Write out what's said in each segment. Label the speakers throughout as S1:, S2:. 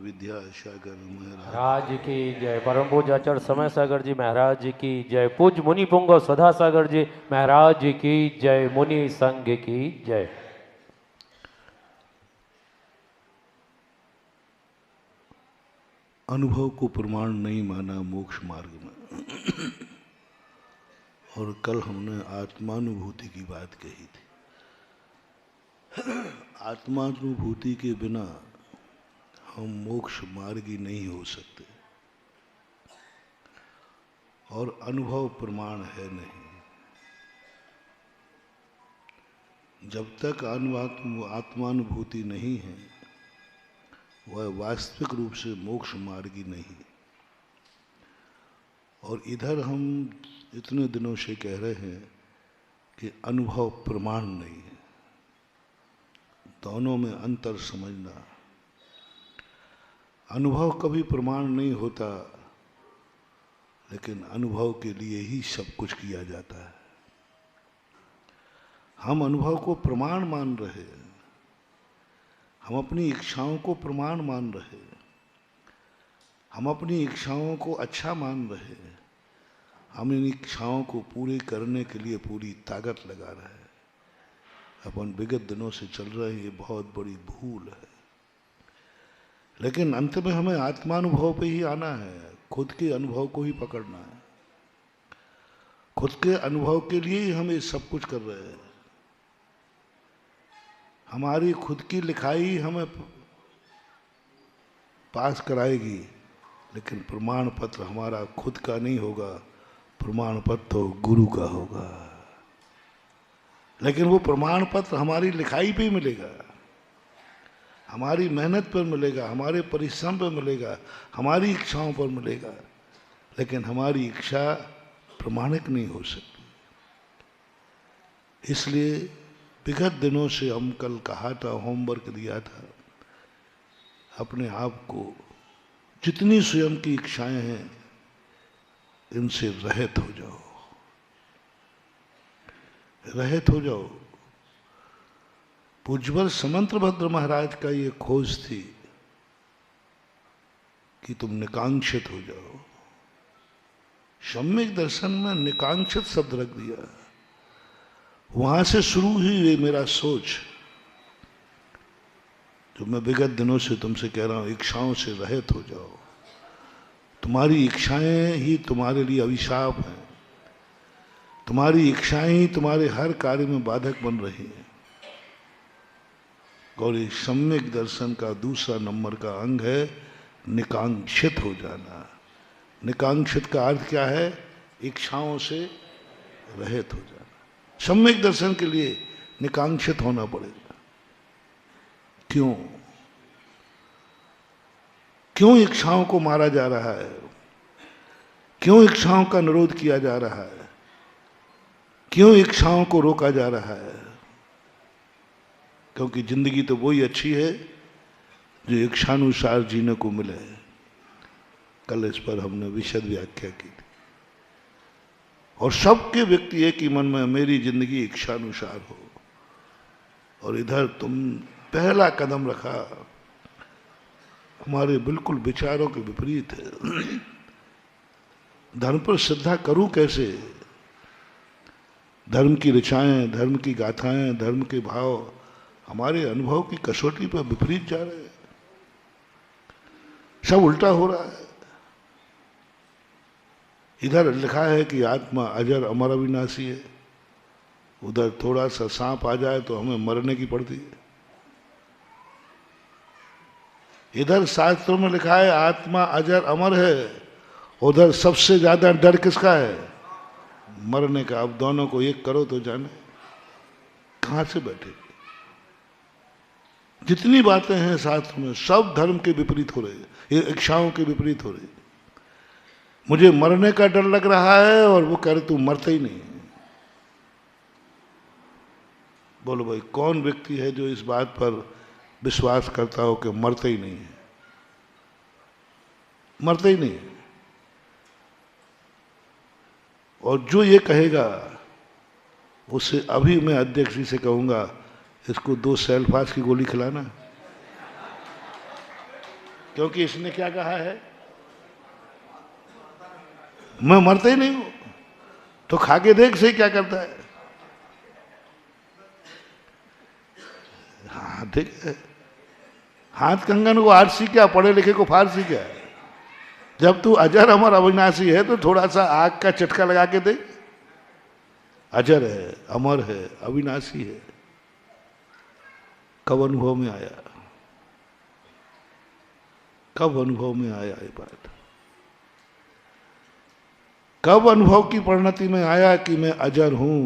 S1: विद्यासागर महाराज
S2: महाराज की जय। परम पूज्य आचार्य समय सागर जी महाराज की जय। पूज्य मुनि पुंगव सदा सागर जी महाराज की जय। मुनि संघ की जय।
S1: अनुभव को प्रमाण नहीं माना मोक्ष मार्ग में। और कल हमने आत्मानुभूति की बात कही थी। आत्मानुभूति के बिना हम मोक्ष मार्गी नहीं हो सकते और अनुभव प्रमाण है नहीं। जब तक आत्मानुभूति नहीं है वह वास्तविक रूप से मोक्ष मार्गी नहीं। और इधर हम इतने दिनों से कह रहे हैं कि अनुभव प्रमाण नहीं है। दोनों में अंतर समझना। अनुभव कभी प्रमाण नहीं होता, लेकिन अनुभव के लिए ही सब कुछ किया जाता है। हम अनुभव को प्रमाण मान रहे हैं, हम अपनी इच्छाओं को प्रमाण मान रहे हैं, हम अपनी इच्छाओं को अच्छा मान रहे हैं, हम इन इच्छाओं को पूरी करने के लिए पूरी ताकत लगा रहे हैं। अपन विगत दिनों से चल रहे हैं, ये बहुत बड़ी भूल है। लेकिन अंत में हमें आत्मानुभव पे ही आना है, खुद के अनुभव को ही पकड़ना है। खुद के अनुभव के लिए ही हम ये सब कुछ कर रहे हैं। हमारी खुद की लिखाई हमें पास कराएगी, लेकिन प्रमाण पत्र हमारा खुद का नहीं होगा, प्रमाण पत्र तो गुरु का होगा। लेकिन वो प्रमाण पत्र हमारी लिखाई पे मिलेगा, हमारी मेहनत पर मिलेगा, हमारे परिश्रम पर मिलेगा, हमारी इच्छाओं पर मिलेगा। लेकिन हमारी इच्छा प्रमाणिक नहीं हो सकती। इसलिए विगत दिनों से हम कल कहा था, होमवर्क दिया था, अपने आप को जितनी स्वयं की इच्छाएं हैं इनसे रहित हो जाओ, रहित हो जाओ। पूज्यवर समंतभद्र महाराज का ये खोज थी कि तुम निकांक्षित हो जाओ। सम्यक दर्शन में निकांक्षित शब्द रख दिया। वहां से शुरू हुई ये मेरा सोच, जो मैं विगत दिनों से तुमसे कह रहा हूं, इच्छाओं से रहित हो जाओ। तुम्हारी इच्छाएं ही तुम्हारे लिए अभिशाप हैं, तुम्हारी इच्छाएं ही तुम्हारे हर कार्य में बाधक बन रही हैं। और ये सम्यक दर्शन का दूसरा नंबर का अंग है निकांक्षित हो जाना। निकांक्षित का अर्थ क्या है? इच्छाओं से रहित हो जाना। सम्यक दर्शन के लिए निकांक्षित होना पड़ेगा। क्यों? क्यों इच्छाओं को मारा जा रहा है? क्यों इच्छाओं का निरोध किया जा रहा है? क्यों इच्छाओं को रोका जा रहा है? क्योंकि जिंदगी तो वही अच्छी है जो इच्छानुसार जीने को मिले। कल इस पर हमने विशद व्याख्या की थी। और सबके व्यक्ति एक ही मन में, मेरी जिंदगी इच्छानुसार हो। और इधर तुम पहला कदम रखा हमारे बिल्कुल विचारों के विपरीत है। धर्म पर श्रद्धा करूं कैसे? धर्म की ऋचाएं, धर्म की गाथाएं, धर्म के भाव हमारे अनुभव की कसौटी पर विपरीत जा रहे हैं। सब उल्टा हो रहा है। इधर लिखा है कि आत्मा अजर अमर अविनाशी है, उधर थोड़ा सा सांप आ जाए तो हमें मरने की पड़ती है। इधर शास्त्रों में लिखा है आत्मा अजर अमर है, उधर सबसे ज्यादा डर किसका है? मरने का। अब दोनों को एक करो तो जाने कहां से बैठे। जितनी बातें हैं शास्त्र में सब धर्म के विपरीत हो रही, इच्छाओं के विपरीत हो रही। मुझे मरने का डर लग रहा है और वो कह रहे तू मरता ही नहीं। बोलो भाई, कौन व्यक्ति है जो इस बात पर विश्वास करता हो कि मरता ही नहीं है? मरता ही नहीं है। और जो ये कहेगा उससे अभी मैं अध्यक्ष जी से कहूंगा, इसको 2 सेल्फास की गोली खिलाना। क्योंकि इसने क्या कहा है, मैं मरता ही नहीं हूं। तो खा के देख सही क्या करता है। हाँ देख, हाथ कंगन को आरसी क्या, पढ़े लिखे को फारसी क्या है। जब तू अजर अमर अविनाशी है तो थोड़ा सा आग का चटका लगा के देख। अजर है, अमर है, अविनाशी है। कब अनुभव में आया, कब अनुभव में आया ये बात, कब अनुभव की परिणति में आया कि मैं अजर हूं।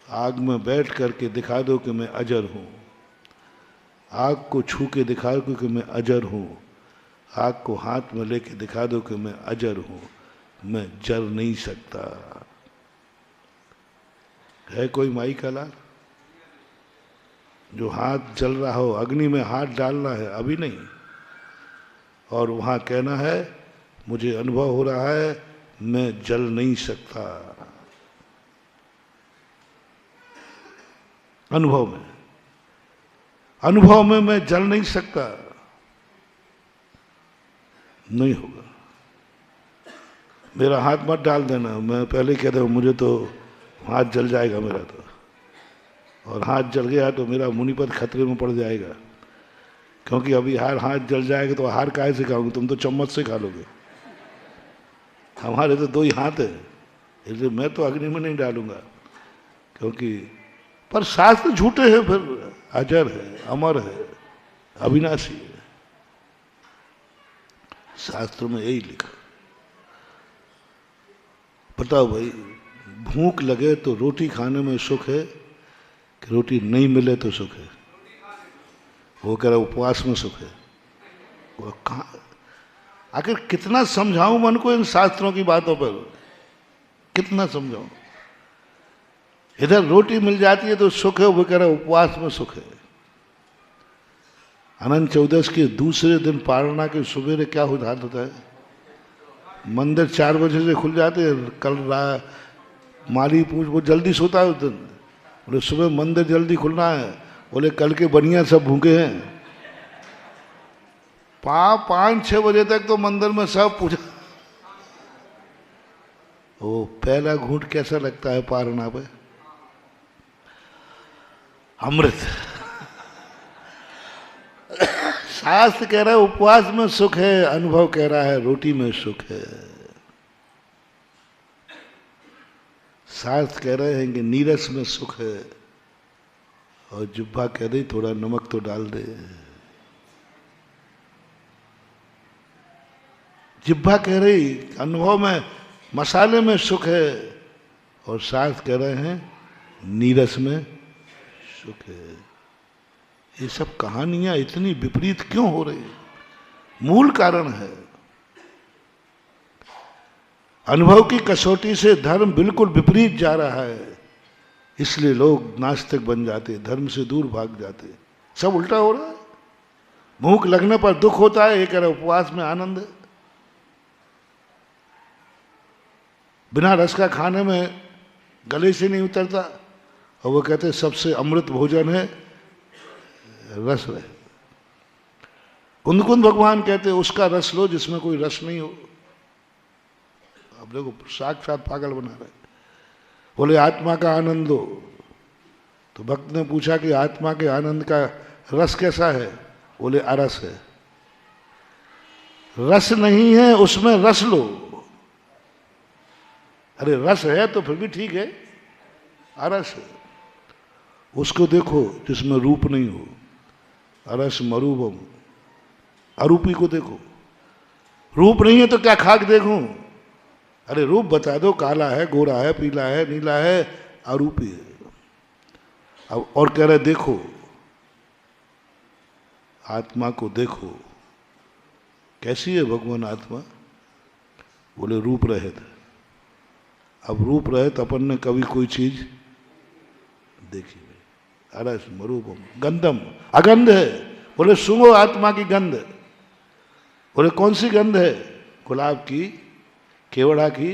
S1: आग में बैठ करके दिखा दो कि मैं अजर हूं, आग को छू के दिखा दो कि मैं अजर हूं, आग को हाथ में लेके दिखा दो कि मैं अजर हूं, मैं जल नहीं सकता। है कोई माई का लाल जो हाथ जल रहा हो, अग्नि में हाथ डालना है अभी नहीं, और वहां कहना है मुझे अनुभव हो रहा है मैं जल नहीं सकता। अनुभव में, अनुभव में मैं जल नहीं सकता, नहीं होगा। मेरा हाथ मत डाल देना, मैं पहले कहता हूं मुझे तो हाथ जल जाएगा मेरा तो, और हाथ जल गया तो मेरा मुनिपद खतरे में पड़ जाएगा। क्योंकि अभी हाथ जल जाएगा तो हार काहे से खाओगे, तुम तो चम्मच से खा लोगे। हमारे तो दो ही हाथ है, इसलिए मैं तो अग्नि में नहीं डालूंगा। क्योंकि पर शास्त्र झूठे हैं, फिर अजर है, अमर है, अविनाशी है। शास्त्र में यही लिखा। बताओ भाई, भूख लगे तो रोटी खाने में सुख है कि रोटी नहीं मिले तो सुख है? वो कह रहा उपवास में सुख है। वो कहाँ, आखिर कितना समझाऊं मन को इन शास्त्रों की बातों पर, कितना समझाऊं। इधर रोटी मिल जाती है तो सुख है, वो कह रहा उपवास में सुख है। अनंत चौदस के दूसरे दिन पारणा के सुबेरे क्या होता है, मंदिर 4 बजे से खुल जाते हैं। कल माली पूछ, वो जल्दी सोता है उस दिन, बोले सुबह मंदिर जल्दी खुलना है, बोले कल के बनिया सब भूखे हैं। 5-6 बजे तक तो मंदिर में सब पूजा। वो पहला घूंट कैसा लगता है पारणा पे, अमृत। शास्त्र कह रहा है उपवास में सुख है, अनुभव कह रहा है रोटी में सुख है। शास्त्र कह रहे हैं कि नीरस में सुख है, और जिह्वा कह रही थोड़ा नमक तो डाल दे। जिह्वा कह रही अनुभव में मसाले में सुख है, और शास्त्र कह रहे हैं नीरस में सुख है। ये सब कहानियां इतनी विपरीत क्यों हो रही? मूल कारण है अनुभव की कसौटी से धर्म बिल्कुल विपरीत जा रहा है। इसलिए लोग नास्तिक बन जाते, धर्म से दूर भाग जाते। सब उल्टा हो रहा है। भूख लगने पर दुख होता है, ये कह रहा उपवास में आनंद है। बिना रस का खाने में गले से नहीं उतरता, और वो कहते सबसे अमृत भोजन है रस रहे। कुंद भगवान कहते उसका रस लो जिसमें कोई रस नहीं हो। अब देखो साक्षात पागल बना रहे। बोले आत्मा का आनंद लो, तो भक्त ने पूछा कि आत्मा के आनंद का रस कैसा है? बोले अरस है। रस नहीं है उसमें रस लो। अरे रस है तो फिर भी ठीक है, अरस है उसको देखो जिसमें रूप नहीं हो। अरस मरूपम, अरूपी को देखो। रूप नहीं है तो क्या खाक देखूं? अरे रूप बता दो, काला है, गोरा है, पीला है, नीला है, अरूपी है। अब और कह रहे देखो आत्मा को देखो, कैसी है भगवान आत्मा? बोले रूप रहित। अब रूप रहित अपन ने कभी कोई चीज देखी नहीं। अरस मरूपम गंधम, अगंध है। बोले सुंगो आत्मा की गंध। बोले कौन सी गंध है? गुलाब की, केवड़ा की,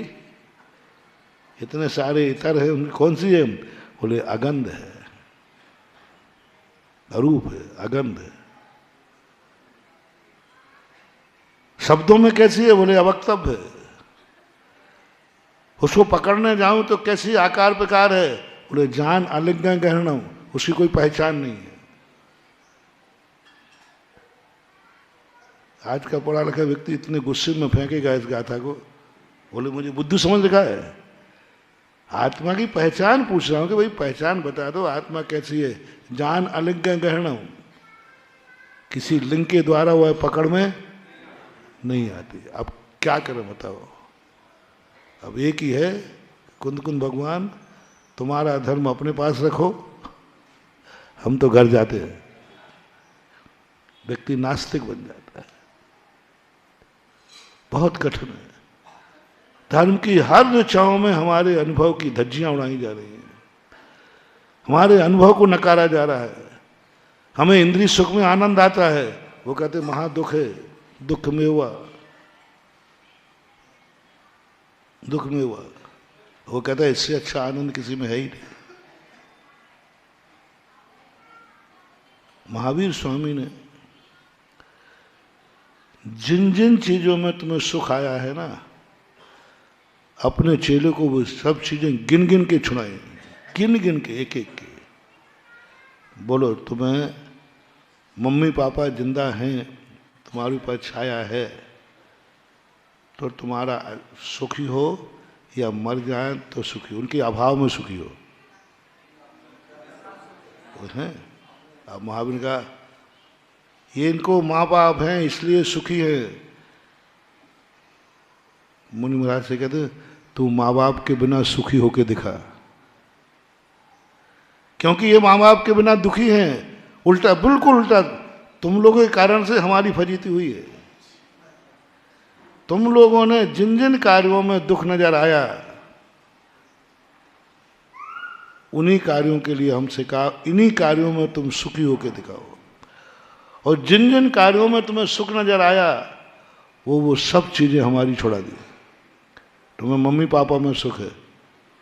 S1: इतने सारे इतर है, उनकी कौन सी है? बोले अगंध है, अरूप है, अगंध है। शब्दों में कैसी है? बोले अवक्तव्य है। उसको पकड़ने जाऊं तो कैसी आकार प्रकार है? बोले जान अलिंग गहनम, उसकी कोई पहचान नहीं है। आज का पढ़ा लिखा व्यक्ति इतने गुस्से में फेंकेगा इस गाथा को, बोले मुझे बुद्धू समझ रखा है। आत्मा की पहचान पूछ रहा हूं कि भाई पहचान बता दो, आत्मा कैसी है? जान अलिंग गहनम, किसी लिंग के द्वारा वह पकड़ में नहीं आती। अब क्या करें बताओ? अब एक ही है, कुंद कुंद भगवान तुम्हारा धर्म अपने पास रखो, हम तो घर जाते हैं। व्यक्ति नास्तिक बन जाता है। बहुत कठिन है। धर्म की हर ऋचाओं में हमारे अनुभव की धज्जियां उड़ाई जा रही हैं, हमारे अनुभव को नकारा जा रहा है। हमें इंद्रिय सुख में आनंद आता है, वो कहते महा दुख है, दुख में हुआ, दुख में हुआ। वो कहता है इससे अच्छा आनंद किसी में है ही नहीं। महावीर स्वामी ने जिन जिन चीजों में तुम्हें सुख आया है ना, अपने चेले को वो सब चीजें गिन गिन के छुड़ाई, गिन गिन के एक एक के। बोलो तुम्हें मम्मी पापा जिंदा हैं, तुम्हारे ऊपर छाया है, तो तुम्हारा सुखी हो या मर जाए तो सुखी, उनके अभाव में सुखी हो। है अब महावीर का ये इनको माँ बाप हैं इसलिए सुखी है। मुनि महाराज से कहते तू माँ बाप के बिना सुखी होके दिखा, क्योंकि ये माँ बाप के बिना दुखी हैं। उल्टा, बिल्कुल उल्टा, तुम लोगों के कारण से हमारी फजीती हुई है। तुम लोगों ने जिन जिन कार्यों में दुख नजर आया, उन्हीं कार्यों के लिए हमसे कहा इन्हीं कार्यों में तुम सुखी होकर दिखाओ, और जिन जिन कार्यों में तुम्हें सुख नजर आया वो सब चीजें हमारी छोड़ा दी। तुम्हें मम्मी पापा में सुख है,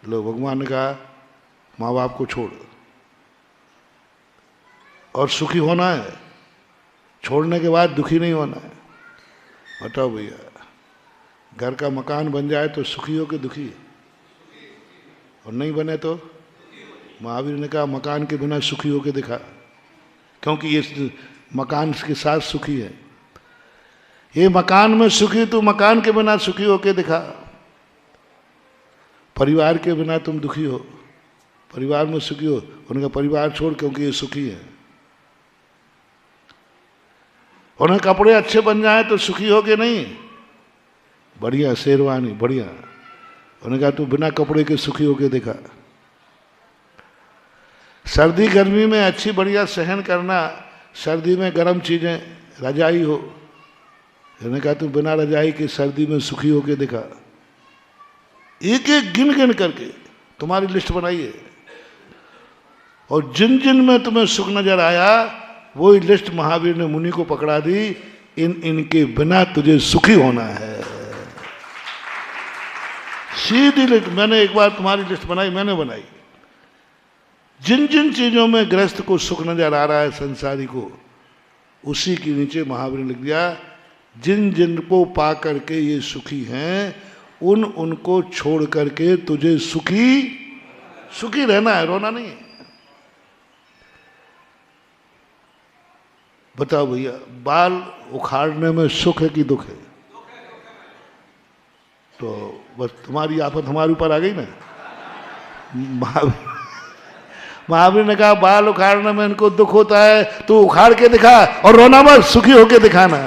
S1: लो भगवान ने कहा माँ बाप को छोड़, और सुखी होना है, छोड़ने के बाद दुखी नहीं होना है। बताओ भैया, घर का मकान बन जाए तो सुखी हो के दुखी, और नहीं बने तो? महावीर ने कहा मकान के बिना सुखी होके दिखा, क्योंकि ये मकान के साथ सुखी है। ये मकान में सुखी, तो मकान के बिना सुखी होके दिखा। परिवार के बिना तुम दुखी हो, परिवार में सुखी हो, उनका परिवार छोड़, क्योंकि ये सुखी है। उन्हें कपड़े अच्छे बन जाए तो सुखी हो के नहीं, बढ़िया शेरवानी बढ़िया, उन्होंने कहा तू बिना कपड़े के सुखी होके देखा। सर्दी गर्मी में अच्छी बढ़िया सहन करना, सर्दी में गर्म चीजें, रजाई हो, उन्होंने कहा तू बिना रजाई के सर्दी में सुखी होके देखा। एक एक गिन गिन करके तुम्हारी लिस्ट बनाइए, और जिन जिन में तुम्हें सुख नजर आया वही लिस्ट महावीर ने मुनि को पकड़ा दी, इनके बिना तुझे सुखी होना है। सीधी लिस्ट, मैंने एक बार तुम्हारी लिस्ट बनाई, मैंने बनाई। जिन जिन चीजों में गृहस्थ को सुख नजर आ रहा है संसारी को, उसी के नीचे महावीर ने लिख दिया जिन जिन को पा करके ये सुखी हैं, उनको छोड़ करके तुझे सुखी रहना है, रोना नहीं है। बताओ भैया, बाल उखाड़ने में सुख है कि दुख है? तो बस तुम्हारी आफत हमारे ऊपर आ गई ना। महावीर ने कहा बाल उखाड़ने में इनको दुख होता है, तो उखाड़ के दिखा, और रोना मत, सुखी होके दिखाना।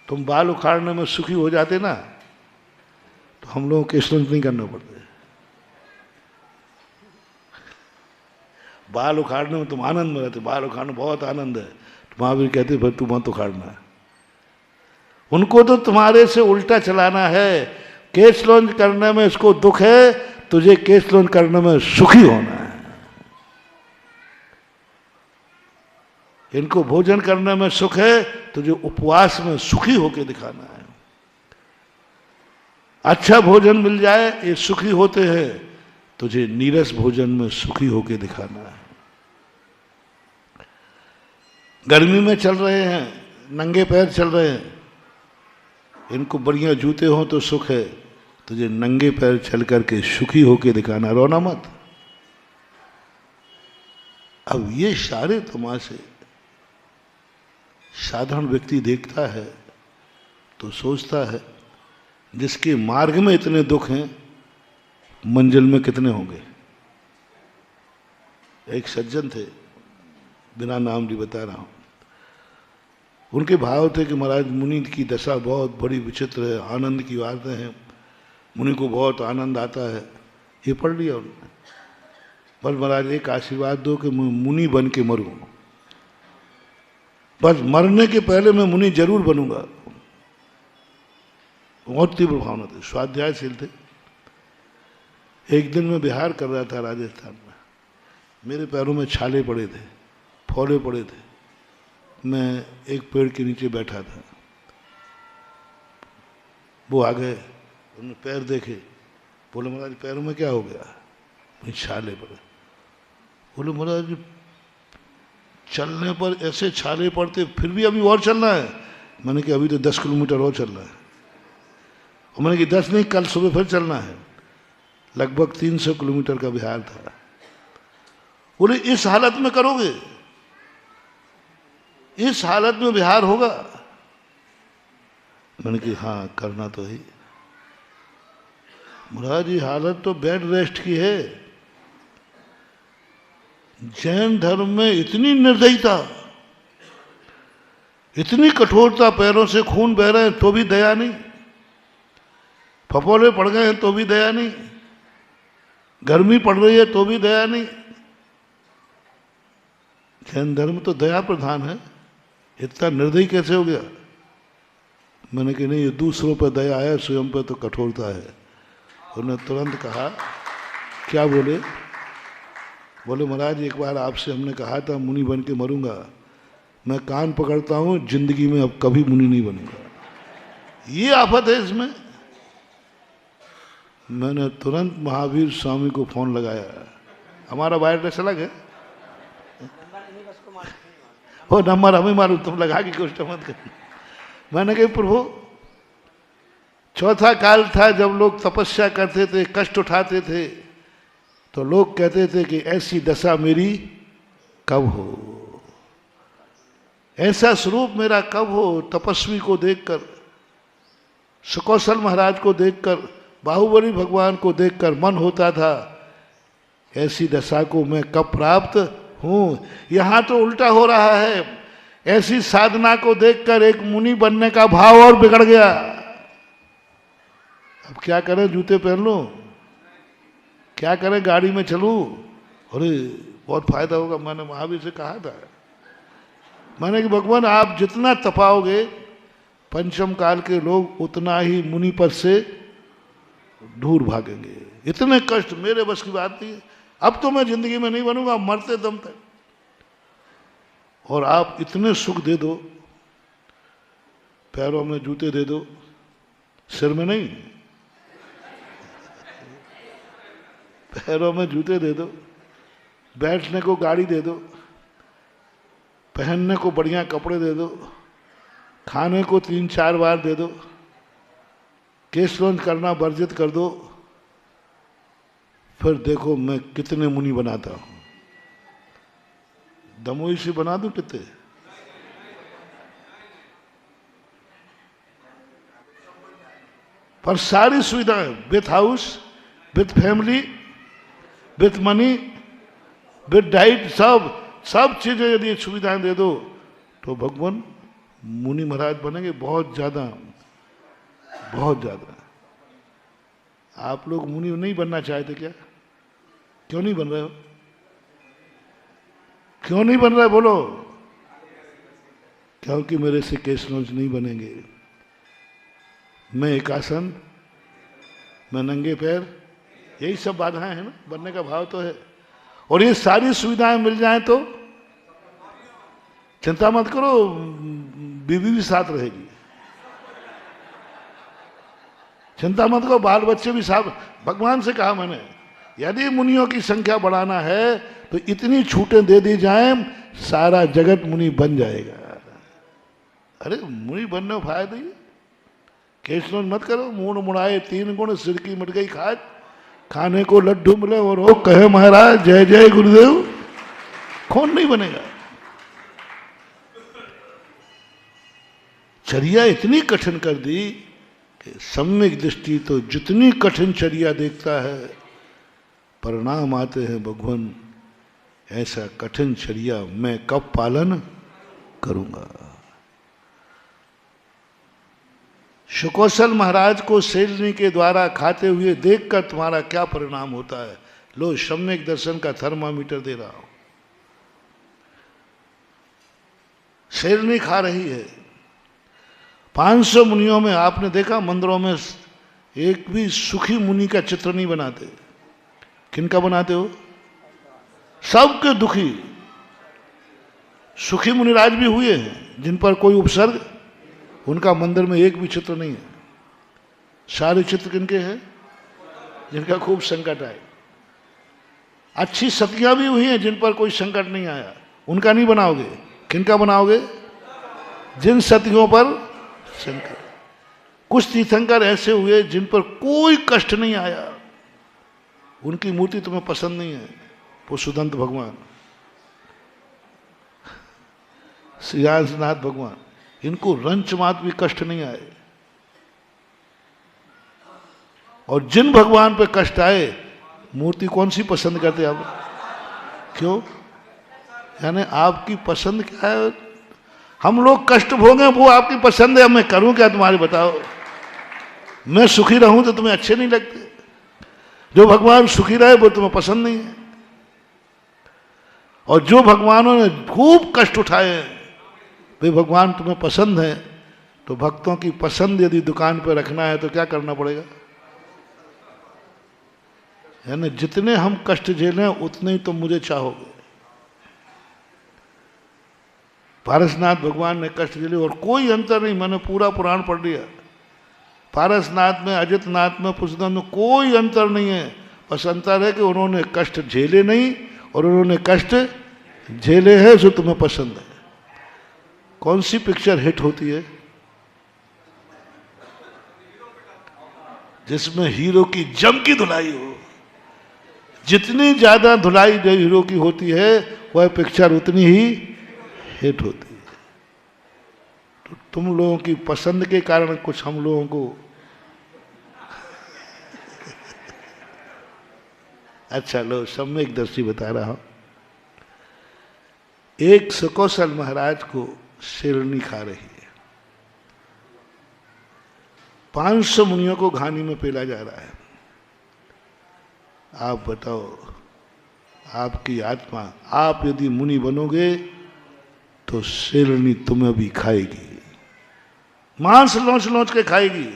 S1: तुम बाल उखाड़ने में सुखी हो जाते ना, तो हम लोगों को केस नहीं करना पड़ते। बाल उखाड़ने में तुम आनंद में रहते, बाल उखाड़ने बहुत आनंद है, तो महावीर कहते फिर तू मत उखाड़ना। उनको तो तुम्हारे से उल्टा चलाना है। केस लॉन्च करने में इसको दुख है, तुझे केस लॉन्च करने में सुखी होना है। इनको भोजन करने में सुख है, तुझे उपवास में सुखी होके दिखाना है। अच्छा भोजन मिल जाए, ये सुखी होते हैं, तुझे नीरस भोजन में सुखी होके दिखाना है। गर्मी में चल रहे हैं, नंगे पैर चल रहे हैं, इनको बढ़िया जूते हों तो सुख है, तुझे नंगे पैर चल करके सुखी होके दिखाना, रोना मत। अब ये सारे तमाशे साधारण व्यक्ति देखता है तो सोचता है जिसके मार्ग में इतने दुख हैं मंजिल में कितने होंगे। एक सज्जन थे, बिना नाम नहीं बता रहा हूं, उनके भाव थे कि महाराज मुनि की दशा बहुत बड़ी विचित्र है, आनंद की बातें हैं, मुनि को बहुत आनंद आता है। ये पढ़ लिया उन्होंने, बस महाराज एक आशीर्वाद दो कि मैं मुनि बन के मरूं, बस मरने के पहले मैं मुनि जरूर बनूंगा। बहुत तीव्र भावना थे, स्वाध्यायशील थे। एक दिन मैं बिहार कर रहा था राजस्थान में, मेरे पैरों में छाले पड़े थे, फोड़े पड़े थे। मैं एक पेड़ के नीचे बैठा था, वो आ गए, उन्होंने पैर देखे, बोले महाराज पैरों में क्या हो गया? भाई छाले पड़े। बोले महाराज चलने पर ऐसे छाले पड़ते, फिर भी अभी और चलना है? मैंने कहा अभी तो 10 किलोमीटर और चलना है। और मैंने कहा 10 नहीं, कल सुबह फिर चलना है। लगभग 300 किलोमीटर का बिहार था। बोले इस हालत में करोगे? इस हालत में बिहार होगा? मैंने कहा हाँ करना तो ही। महाराज ये हालत तो बेड रेस्ट की है। जैन धर्म में इतनी निर्दयता, इतनी कठोरता, पैरों से खून बह रहे हैं तो भी दया नहीं, फफोले पड़ गए हैं तो भी दया नहीं, गर्मी पड़ रही है तो भी दया नहीं। जैन धर्म तो दया प्रधान है, इतना निर्दयी कैसे हो गया? मैंने कहा नहीं, ये दूसरों पर दया है, स्वयं पर तो कठोरता है। उन्होंने तुरंत कहा, क्या बोले? बोले महाराज एक बार आपसे हमने कहा था मुनि बन के मरूंगा, मैं कान पकड़ता हूं, जिंदगी में अब कभी मुनि नहीं बनूंगा। ये आफत है इसमें। मैंने तुरंत महावीर स्वामी को फोन लगाया, हमारा वायरलेस अलग है, वो नंबर हमें मालूम, तुम लगा के कुछ मत कर। मैंने कहा प्रभु, चौथा काल था जब लोग तपस्या करते थे, कष्ट उठाते थे, तो लोग कहते थे कि ऐसी दशा मेरी कब हो, ऐसा स्वरूप मेरा कब हो। तपस्वी को देखकर, सुकौशल महाराज को देखकर, बाहुबली भगवान को देखकर मन होता था ऐसी दशा को मैं कब प्राप्त हूं। यहां तो उल्टा हो रहा है, ऐसी साधना को देखकर एक मुनि बनने का भाव और बिगड़ गया। अब क्या करें, जूते पहन लो, क्या करें, गाड़ी में चलूं, अरे बहुत फायदा होगा। मैंने महावीर से कहा था, मैंने कि भगवान आप जितना तपाओगे पंचम काल के लोग उतना ही मुनि पद से दूर भागेंगे। इतने कष्ट मेरे बस की बात नहीं, अब तो मैं जिंदगी में नहीं बनूंगा, मरते दम तक। और आप इतने सुख दे दो, पैरों में जूते दे दो, सिर में नहीं, पैरों में जूते दे दो, बैठने को गाड़ी दे दो, पहनने को बढ़िया कपड़े दे दो, खाने को 3-4 बार दे दो, केश लॉन्च करना वर्जित कर दो, फिर देखो मैं कितने मुनि बनाता हूं। दमोई से बना दूं कितने? पर सारी सुविधाएं with house, with family, with money, with diet, सब चीजें यदि सुविधाएं दे दो तो भगवान मुनि महाराज बनेंगे। बहुत ज्यादा, बहुत ज्यादा। आप लोग मुनि नहीं बनना चाहते क्या? क्यों नहीं बन रहे हो? क्यों नहीं बन रहे बोलो? क्योंकि मेरे से केश नोज नहीं बनेंगे। मैं एक आसन, मैं नंगे पैर, यही सब बाधाएं हैं ना, बनने का भाव तो है। और ये सारी सुविधाएं मिल जाएं तो चिंता मत करो, बीवी भी साथ रहेगी, चिंता मत करो, बाल बच्चे भी साथ। भगवान से कहा मैंने, यदि मुनियों की संख्या बढ़ाना है तो इतनी छूटें दे दी जाएं, सारा जगत मुनि बन जाएगा। अरे मुनि बनने में फायदा ही, केसलोन मत करो। मूड मुड़ाए 3 गुण, सिर की मिट गई खाज, खाने को लड्डू मिले और वो कहे महाराज जय जय गुरुदेव, कौन नहीं बनेगा। चर्या इतनी कठिन कर दी कि सम्यक दृष्टि तो जितनी कठिन चर्या देखता है परिणाम आते हैं भगवान, ऐसा कठिन चर्या मैं कब पालन करूंगा। सुकौशल महाराज को शेरनी के द्वारा खाते हुए देखकर तुम्हारा क्या परिणाम होता है। लो सम्यक दर्शन का थर्मामीटर दे रहा हूं। शेरनी खा रही है। 500 मुनियों में आपने देखा मंदिरों में एक भी सुखी मुनि का चित्र नहीं बनाते। किनका बनाते हो? सबके दुखी। सुखी मुनिराज भी हुए हैं जिन पर कोई उपसर्ग, उनका मंदिर में एक भी चित्र नहीं है। सारे चित्र किनके हैं? जिनका खूब संकट आए। अच्छी सतियां भी हुई हैं जिन पर कोई संकट नहीं आया, उनका नहीं बनाओगे। किनका बनाओगे? जिन सतियों पर संकट। कुछ तीर्थंकर ऐसे हुए जिन पर कोई कष्ट नहीं आया, उनकी मूर्ति तुम्हें पसंद नहीं है। वो सुदंत भगवान, श्रीनाथ भगवान, इनको रंच मात भी कष्ट नहीं आए। और जिन भगवान पे कष्ट आए, मूर्ति कौन सी पसंद करते आप? क्यों? यानी आपकी पसंद क्या है? हम लोग कष्ट भोगे, वो आपकी पसंद है। मैं करूं क्या तुम्हारे, बताओ। मैं सुखी रहूं तो तुम्हें अच्छे नहीं लगते। जो भगवान सुखी रहे वो तुम्हें पसंद नहीं है। और जो भगवानों ने खूब कष्ट उठाए वे भगवान तुम्हें पसंद है। तो भक्तों की पसंद यदि दुकान पर रखना है तो क्या करना पड़ेगा? यानी जितने हम कष्ट झेलें उतने ही तुम मुझे चाहोगे। पारसनाथ भगवान ने कष्ट झेले और कोई अंतर नहीं। मैंने पूरा पुराण पढ़ लिया। पारसनाथ में, अजितनाथ में, पुष्पनाथ में कोई अंतर नहीं है। बस अंतर है कि उन्होंने कष्ट झेले नहीं और उन्होंने कष्ट झेले हैं जो तुम्हें पसंद है। कौन सी पिक्चर हिट होती है? जिसमें हीरो की जम की धुलाई हो। जितनी ज्यादा धुलाई जो हीरो की होती है वह पिक्चर उतनी ही हिट होती है। तो तुम लोगों की पसंद के कारण कुछ हम लोगों को अच्छा लो सम्यक दर्शी बता रहा हूं। एक सुकौशल महाराज को शेरनी खा रही है। 500 मुनियों को घानी में पेला जा रहा है। आप बताओ, आपकी आत्मा, आप यदि मुनि बनोगे तो शेरनी तुम्हें भी खाएगी, मांस लौच लौच के खाएगी।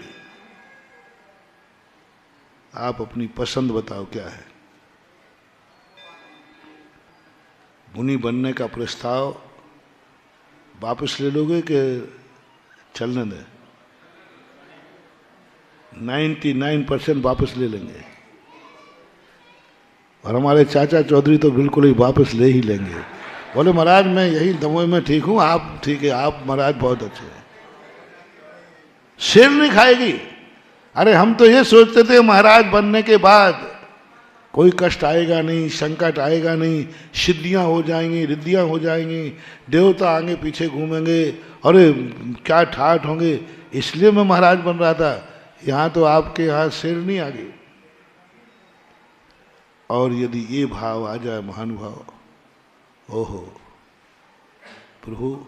S1: आप अपनी पसंद बताओ क्या है? मुनि बनने का प्रस्ताव वापस ले लोगे कि चलने दें? 99% वापस ले लेंगे। और हमारे चाचा चौधरी तो बिल्कुल ही वापस ले ही लेंगे। बोले महाराज मैं यही दमोह में ठीक हूं, आप ठीक है, आप महाराज बहुत अच्छे हैं। शेरनी खाएगी? अरे हम तो ये सोचते थे महाराज बनने के बाद कोई कष्ट आएगा नहीं, संकट आएगा नहीं, सिद्धियां हो जाएंगी, रिद्धियां हो जाएंगी, देवता आगे पीछे घूमेंगे, अरे क्या ठाठ होंगे, इसलिए मैं महाराज बन रहा था। यहाँ तो आपके यहाँ शेरनी आ गई। और यदि ये भाव आ जाए महानुभाव, ओहो प्रभु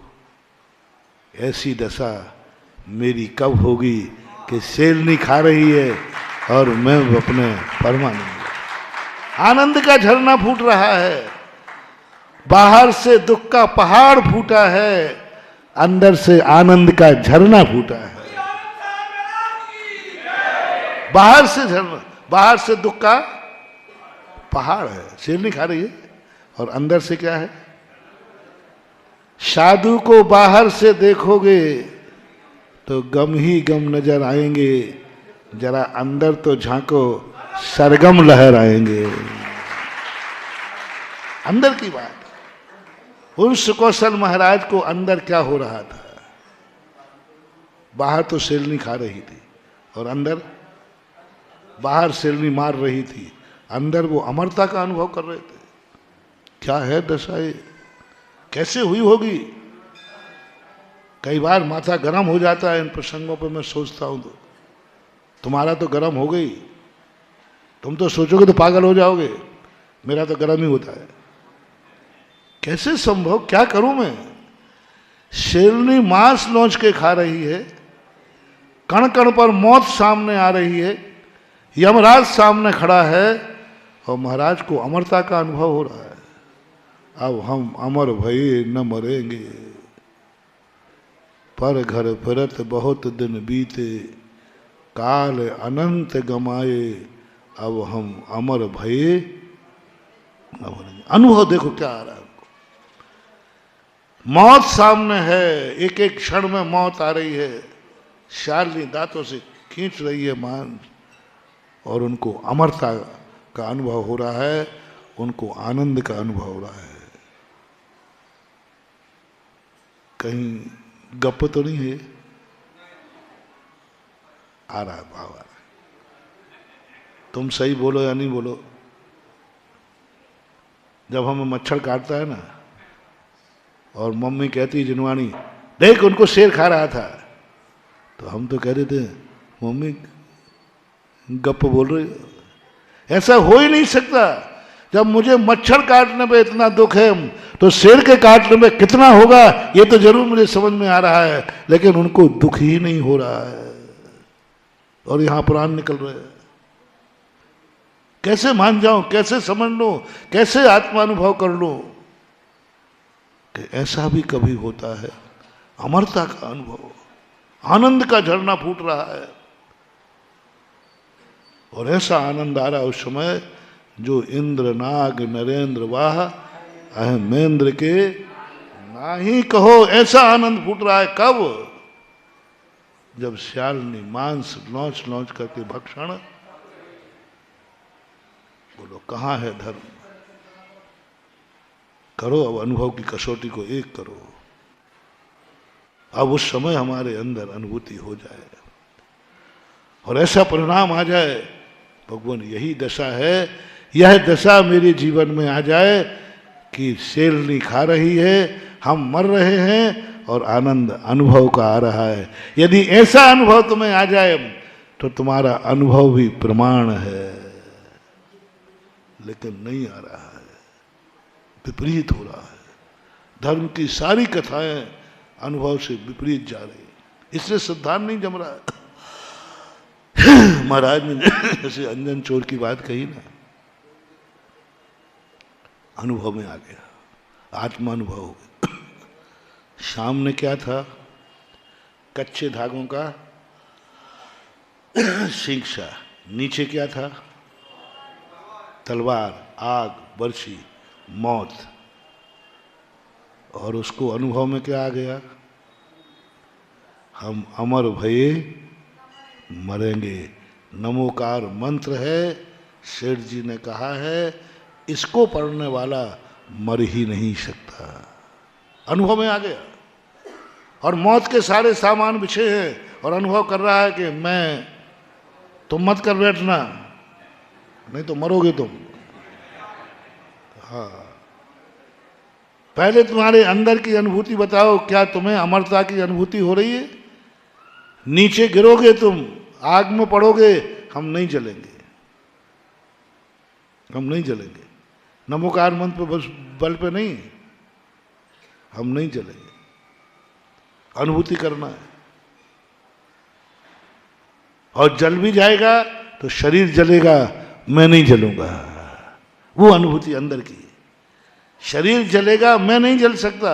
S1: ऐसी दशा मेरी कब होगी कि शेरनी खा रही है और मैं अपने परमानंद। आनंद का झरना फूट रहा है। बाहर से दुख का पहाड़ फूटा है, अंदर से आनंद का झरना फूटा है। बाहर से झरना, बाहर से दुख का पहाड़ है, शेरनी खा रही है। और अंदर से क्या है? साधु को बाहर से देखोगे तो गम ही गम नजर आएंगे, जरा अंदर तो झांको, सरगम लहर आएंगे। अंदर की बात। उन सुकौशल महाराज को अंदर क्या हो रहा था? बाहर तो शेरनी खा रही थी और अंदर, बाहर शेरनी मार रही थी, अंदर वो अमरता का अनुभव कर रहे थे। क्या है दशा ये, कैसे हुई होगी? कई बार माथा गर्म हो जाता है इन प्रसंगों पर मैं सोचता हूं। तो तुम्हारा तो गर्म हो गई, तुम तो सोचोगे तो पागल हो जाओगे, मेरा तो गर्म ही होता है। कैसे संभव, क्या करूं मैं? शेरनी मांस नोच के खा रही है, कण कण पर मौत सामने आ रही है, यमराज सामने खड़ा है और महाराज को अमरता का अनुभव हो रहा है। अब हम अमर भये न मरेंगे, पर घर फिरत बहुत दिन बीते, काल अनंत गमाए, अब हम अमर भये न मरेंगे। अनुभव देखो क्या आ रहा है। मौत सामने है, एक एक क्षण में मौत आ रही है, शालिनी दांतों से खींच रही है मांस, और उनको अमरता का अनुभव हो रहा है, उनको आनंद का अनुभव हो रहा है। कहीं गप तो नहीं है? आ रहा है भाव, आ रहा है। तुम सही बोलो या नहीं बोलो, जब हमें मच्छर काटता है ना और मम्मी कहती जिनवानी देख उनको शेर खा रहा था, तो हम तो कह रहे थे मम्मी गप बोल रही हो। ऐसा हो ही नहीं सकता। जब मुझे मच्छर काटने पे इतना दुख है, तो शेर के काटने में कितना होगा ये तो जरूर मुझे समझ में आ रहा है, लेकिन उनको दुख ही नहीं हो रहा है और यहां प्राण निकल रहे हैं। कैसे मान जाऊं, कैसे समझ लो, कैसे आत्मानुभव कर लो कि ऐसा भी कभी होता है। अमरता का अनुभव, आनंद का झरना फूट रहा है, और ऐसा आनंद आ रहा है उस समय जो इंद्र नाग नरेंद्र वाह अहमेंद्र के ना ही कहो, ऐसा आनंद फूट रहा है। कब? जब शालिनी मांस लौच लौच करके भक्षण। बोलो कहां है धर्म? करो अब अनुभव की कसौटी को एक करो। अब उस समय हमारे अंदर अनुभूति हो जाए और ऐसा परिणाम आ जाए, भगवान यही दशा है, यह दशा मेरे जीवन में आ जाए कि शेरनी खा रही है, हम मर रहे हैं और आनंद अनुभव का आ रहा है। यदि ऐसा अनुभव तुम्हें आ जाए तो तुम्हारा अनुभव भी प्रमाण है, लेकिन नहीं आ रहा है, विपरीत हो रहा है। धर्म की सारी कथाएं अनुभव से विपरीत जा रही, इसलिए सिद्धांत नहीं जम रहा है। महाराज ने जैसे अंजन चोर की बात कही ना, अनुभव में आ गया, आत्मा अनुभव हो गया। सामने क्या था? कच्चे धागों का शिक्षा, नीचे क्या था? तलवार, आग, बर्छी, मौत। और उसको अनुभव में क्या आ गया? हम अमर भये मरेंगे। नमोकार मंत्र है, सेठ जी ने कहा है, इसको पढ़ने वाला मर ही नहीं सकता। अनुभव में आ गया और मौत के सारे सामान बिछे हैं और अनुभव कर रहा है कि मैं, तुम मत कर बैठना नहीं तो मरोगे तुम। हाँ, पहले तुम्हारे अंदर की अनुभूति बताओ, क्या तुम्हें अमरता की अनुभूति हो रही है? नीचे गिरोगे तुम, आग में पड़ोगे, हम नहीं जलेंगे, हम नहीं जलेंगे। नमोकार मंत्र पे बस बल पे नहीं, हम नहीं जलेंगे। अनुभूति करना है। और जल भी जाएगा तो शरीर जलेगा, मैं नहीं जलूंगा। वो अनुभूति अंदर की। शरीर जलेगा, मैं नहीं जल सकता,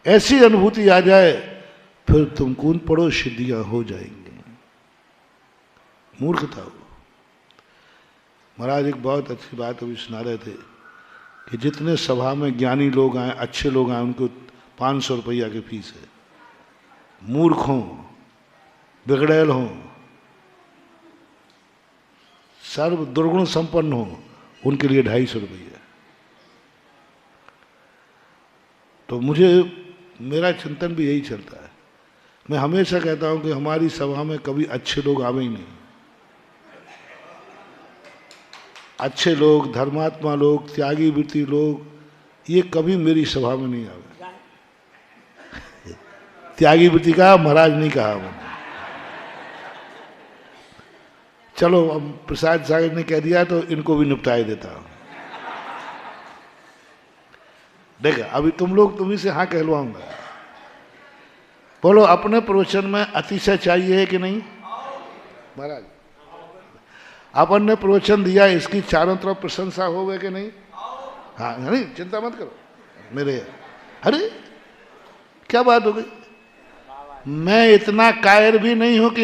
S1: ऐसी अनुभूति आ जाए, फिर तुम कूद पड़ो, सिद्धियां हो जाएंगी। मूर्खता हो। महाराज एक बहुत अच्छी बात अभी सुना रहे थे कि जितने सभा में ज्ञानी लोग आए, अच्छे लोग आए, उनको 500 रुपया की फीस है। मूर्ख हों, बिगड़ैल हों, सर्व दुर्गुण संपन्न हो, उनके लिए 250 रुपया। तो मुझे, मेरा चिंतन भी यही चलता है, मैं हमेशा कहता हूं कि हमारी सभा में कभी अच्छे लोग आवे ही नहीं। अच्छे लोग, धर्मात्मा लोग, त्यागी वृत्ति लोग, ये कभी मेरी सभा में नहीं आवे। त्यागी वृत्ति का महाराज नहीं कहा मैंने। चलो अब प्रसाद सागर ने कह दिया तो इनको भी निपटाए देता हूं। देखा, अभी तुम्ही से हाँ कहलवाऊंगा। बोलो, अपने प्रवचन में अतिशय चाहिए है कि नहीं? महाराज, अपन ने प्रवचन दिया, इसकी चारों तरफ प्रशंसा हो गए कि नहीं? हाँ, नहीं, चिंता मत करो मेरे। अरे क्या बात हो गई? मैं इतना कायर भी नहीं हूं कि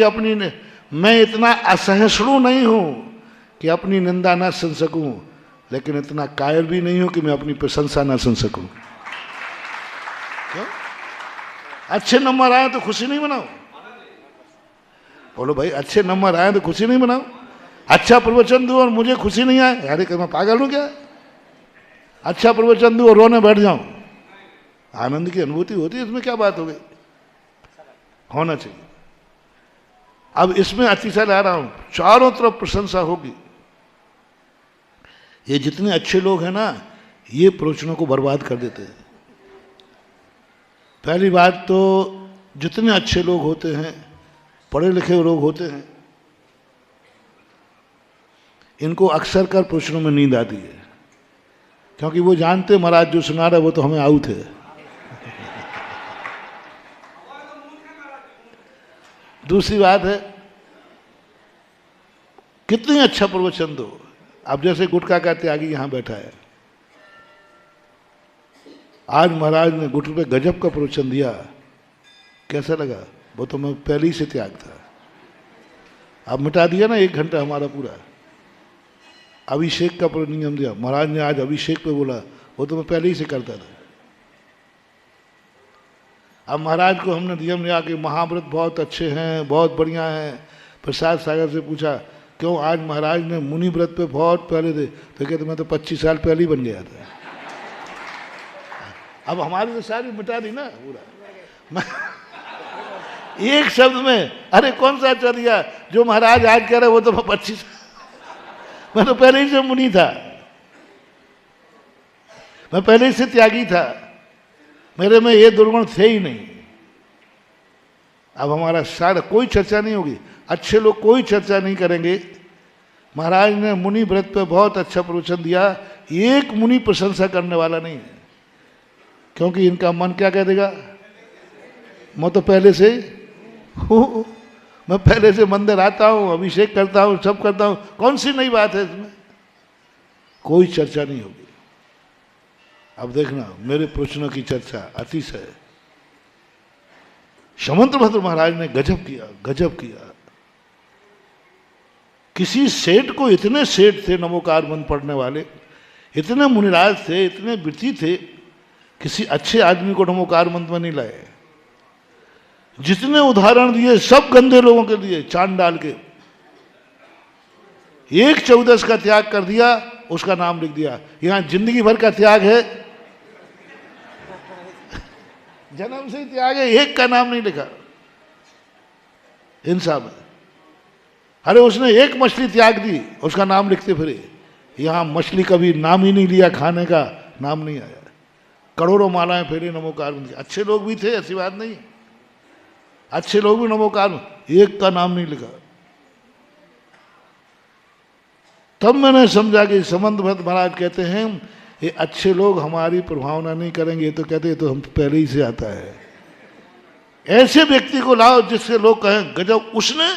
S1: मैं इतना असहिष्णु नहीं हूं कि अपनी निंदा ना सुन सकूं, लेकिन इतना कायर भी नहीं हूं कि मैं अपनी प्रशंसा ना सुन सकूं। क्यों? अच्छे नंबर आए तो खुशी नहीं मनाओ? बोलो भाई, अच्छे नंबर आए तो खुशी नहीं मनाओ? अच्छा प्रवचन दूं और मुझे खुशी नहीं आए, अरे क्या मैं पागल हूं क्या? अच्छा प्रवचन दूं और रोने बैठ जाऊं, आनंद की अनुभूति होती है, इसमें क्या बात हो गई? होना चाहिए। अब इसमें अतिशय ला रहा हूं, चारों तरफ प्रशंसा होगी। ये जितने अच्छे लोग हैं ना, ये प्रवचनों को बर्बाद कर देते हैं। पहली बात तो जितने अच्छे लोग होते हैं, पढ़े लिखे लोग होते हैं, इनको अक्सर कर प्रवचनों में नींद आती है, क्योंकि वो जानते महाराज जो सुना रहा वो तो हमें आउट है। दूसरी बात है, कितनी अच्छा प्रवचन दो। अब जैसे गुटखा का त्यागी यहां बैठा है, आज महाराज ने गुटखे पे गजब का प्रवचन दिया, कैसा लगा? वो तो मैं पहले ही से त्याग था, अब मिटा दिया ना 1 घंटा हमारा पूरा। अभिषेक का नियम दिया महाराज ने, आज अभिषेक पे बोला, वो तो मैं पहले ही से करता था। अब महाराज को हमने नियम दिया कि महाव्रत बहुत अच्छे हैं, बहुत बढ़िया हैं। प्रसाद सागर से पूछा, क्यों आज महाराज ने मुनि व्रत पे बहुत पहले थे? तो कहते मैं तो 25 साल पहले ही बन गया था। अब हमारी तो सारी मिटा दी ना पूरा। एक शब्द में, अरे कौन सा चर्या जो महाराज आज कह रहे वो तो 25, मैं तो पहले ही से मुनि था, मैं पहले ही से त्यागी था, मेरे में ये दुर्गुण थे ही नहीं। अब हमारा सारा कोई चर्चा नहीं होगी, अच्छे लोग कोई चर्चा नहीं करेंगे। महाराज ने मुनि व्रत पे बहुत अच्छा प्रवचन दिया, एक मुनि प्रशंसा करने वाला नहीं है, क्योंकि इनका मन क्या कह देगा? मैं तो पहले से हूँ, मैं पहले से मंदिर आता हूँ, अभिषेक करता हूँ, सब करता हूँ, कौन सी नई बात है इसमें? कोई चर्चा नहीं होगी। अब देखना मेरे प्रवचनों की चर्चा अतिशय। समंत भद्र महाराज ने गजब किया, गजब किया। किसी सेठ को, इतने सेठ थे नमोकार मंत्र पढ़ने वाले, इतने मुनिराज थे, इतने वृत्ति थे, किसी अच्छे आदमी को नमोकार मंत्र में नहीं लाए। जितने उदाहरण दिए सब गंदे लोगों के दिए, चांद डाल के। 1/14 का त्याग कर दिया, उसका नाम लिख दिया। यहां जिंदगी भर का त्याग है, जन्म से त्याग है, एक का नाम नहीं लिखा इंसान में। अरे उसने एक मछली त्याग दी, उसका नाम लिखते फिरे। यहां मछली कभी नाम ही नहीं लिया, खाने का नाम नहीं आया। करोड़ों मालाएं फेरे नमोकार। अच्छे लोग भी थे, ऐसी बात नहीं, अच्छे लोग भी नमोकार, एक का नाम नहीं लिखा। तब मैंने समझा कि समंत भट्ट महाराज कहते हैं ये अच्छे लोग हमारी प्रभावना नहीं करेंगे, ये तो कहते हैं तो हम पहले ही से आता है। ऐसे व्यक्ति को लाओ जिससे लोग कहें गजब उसने।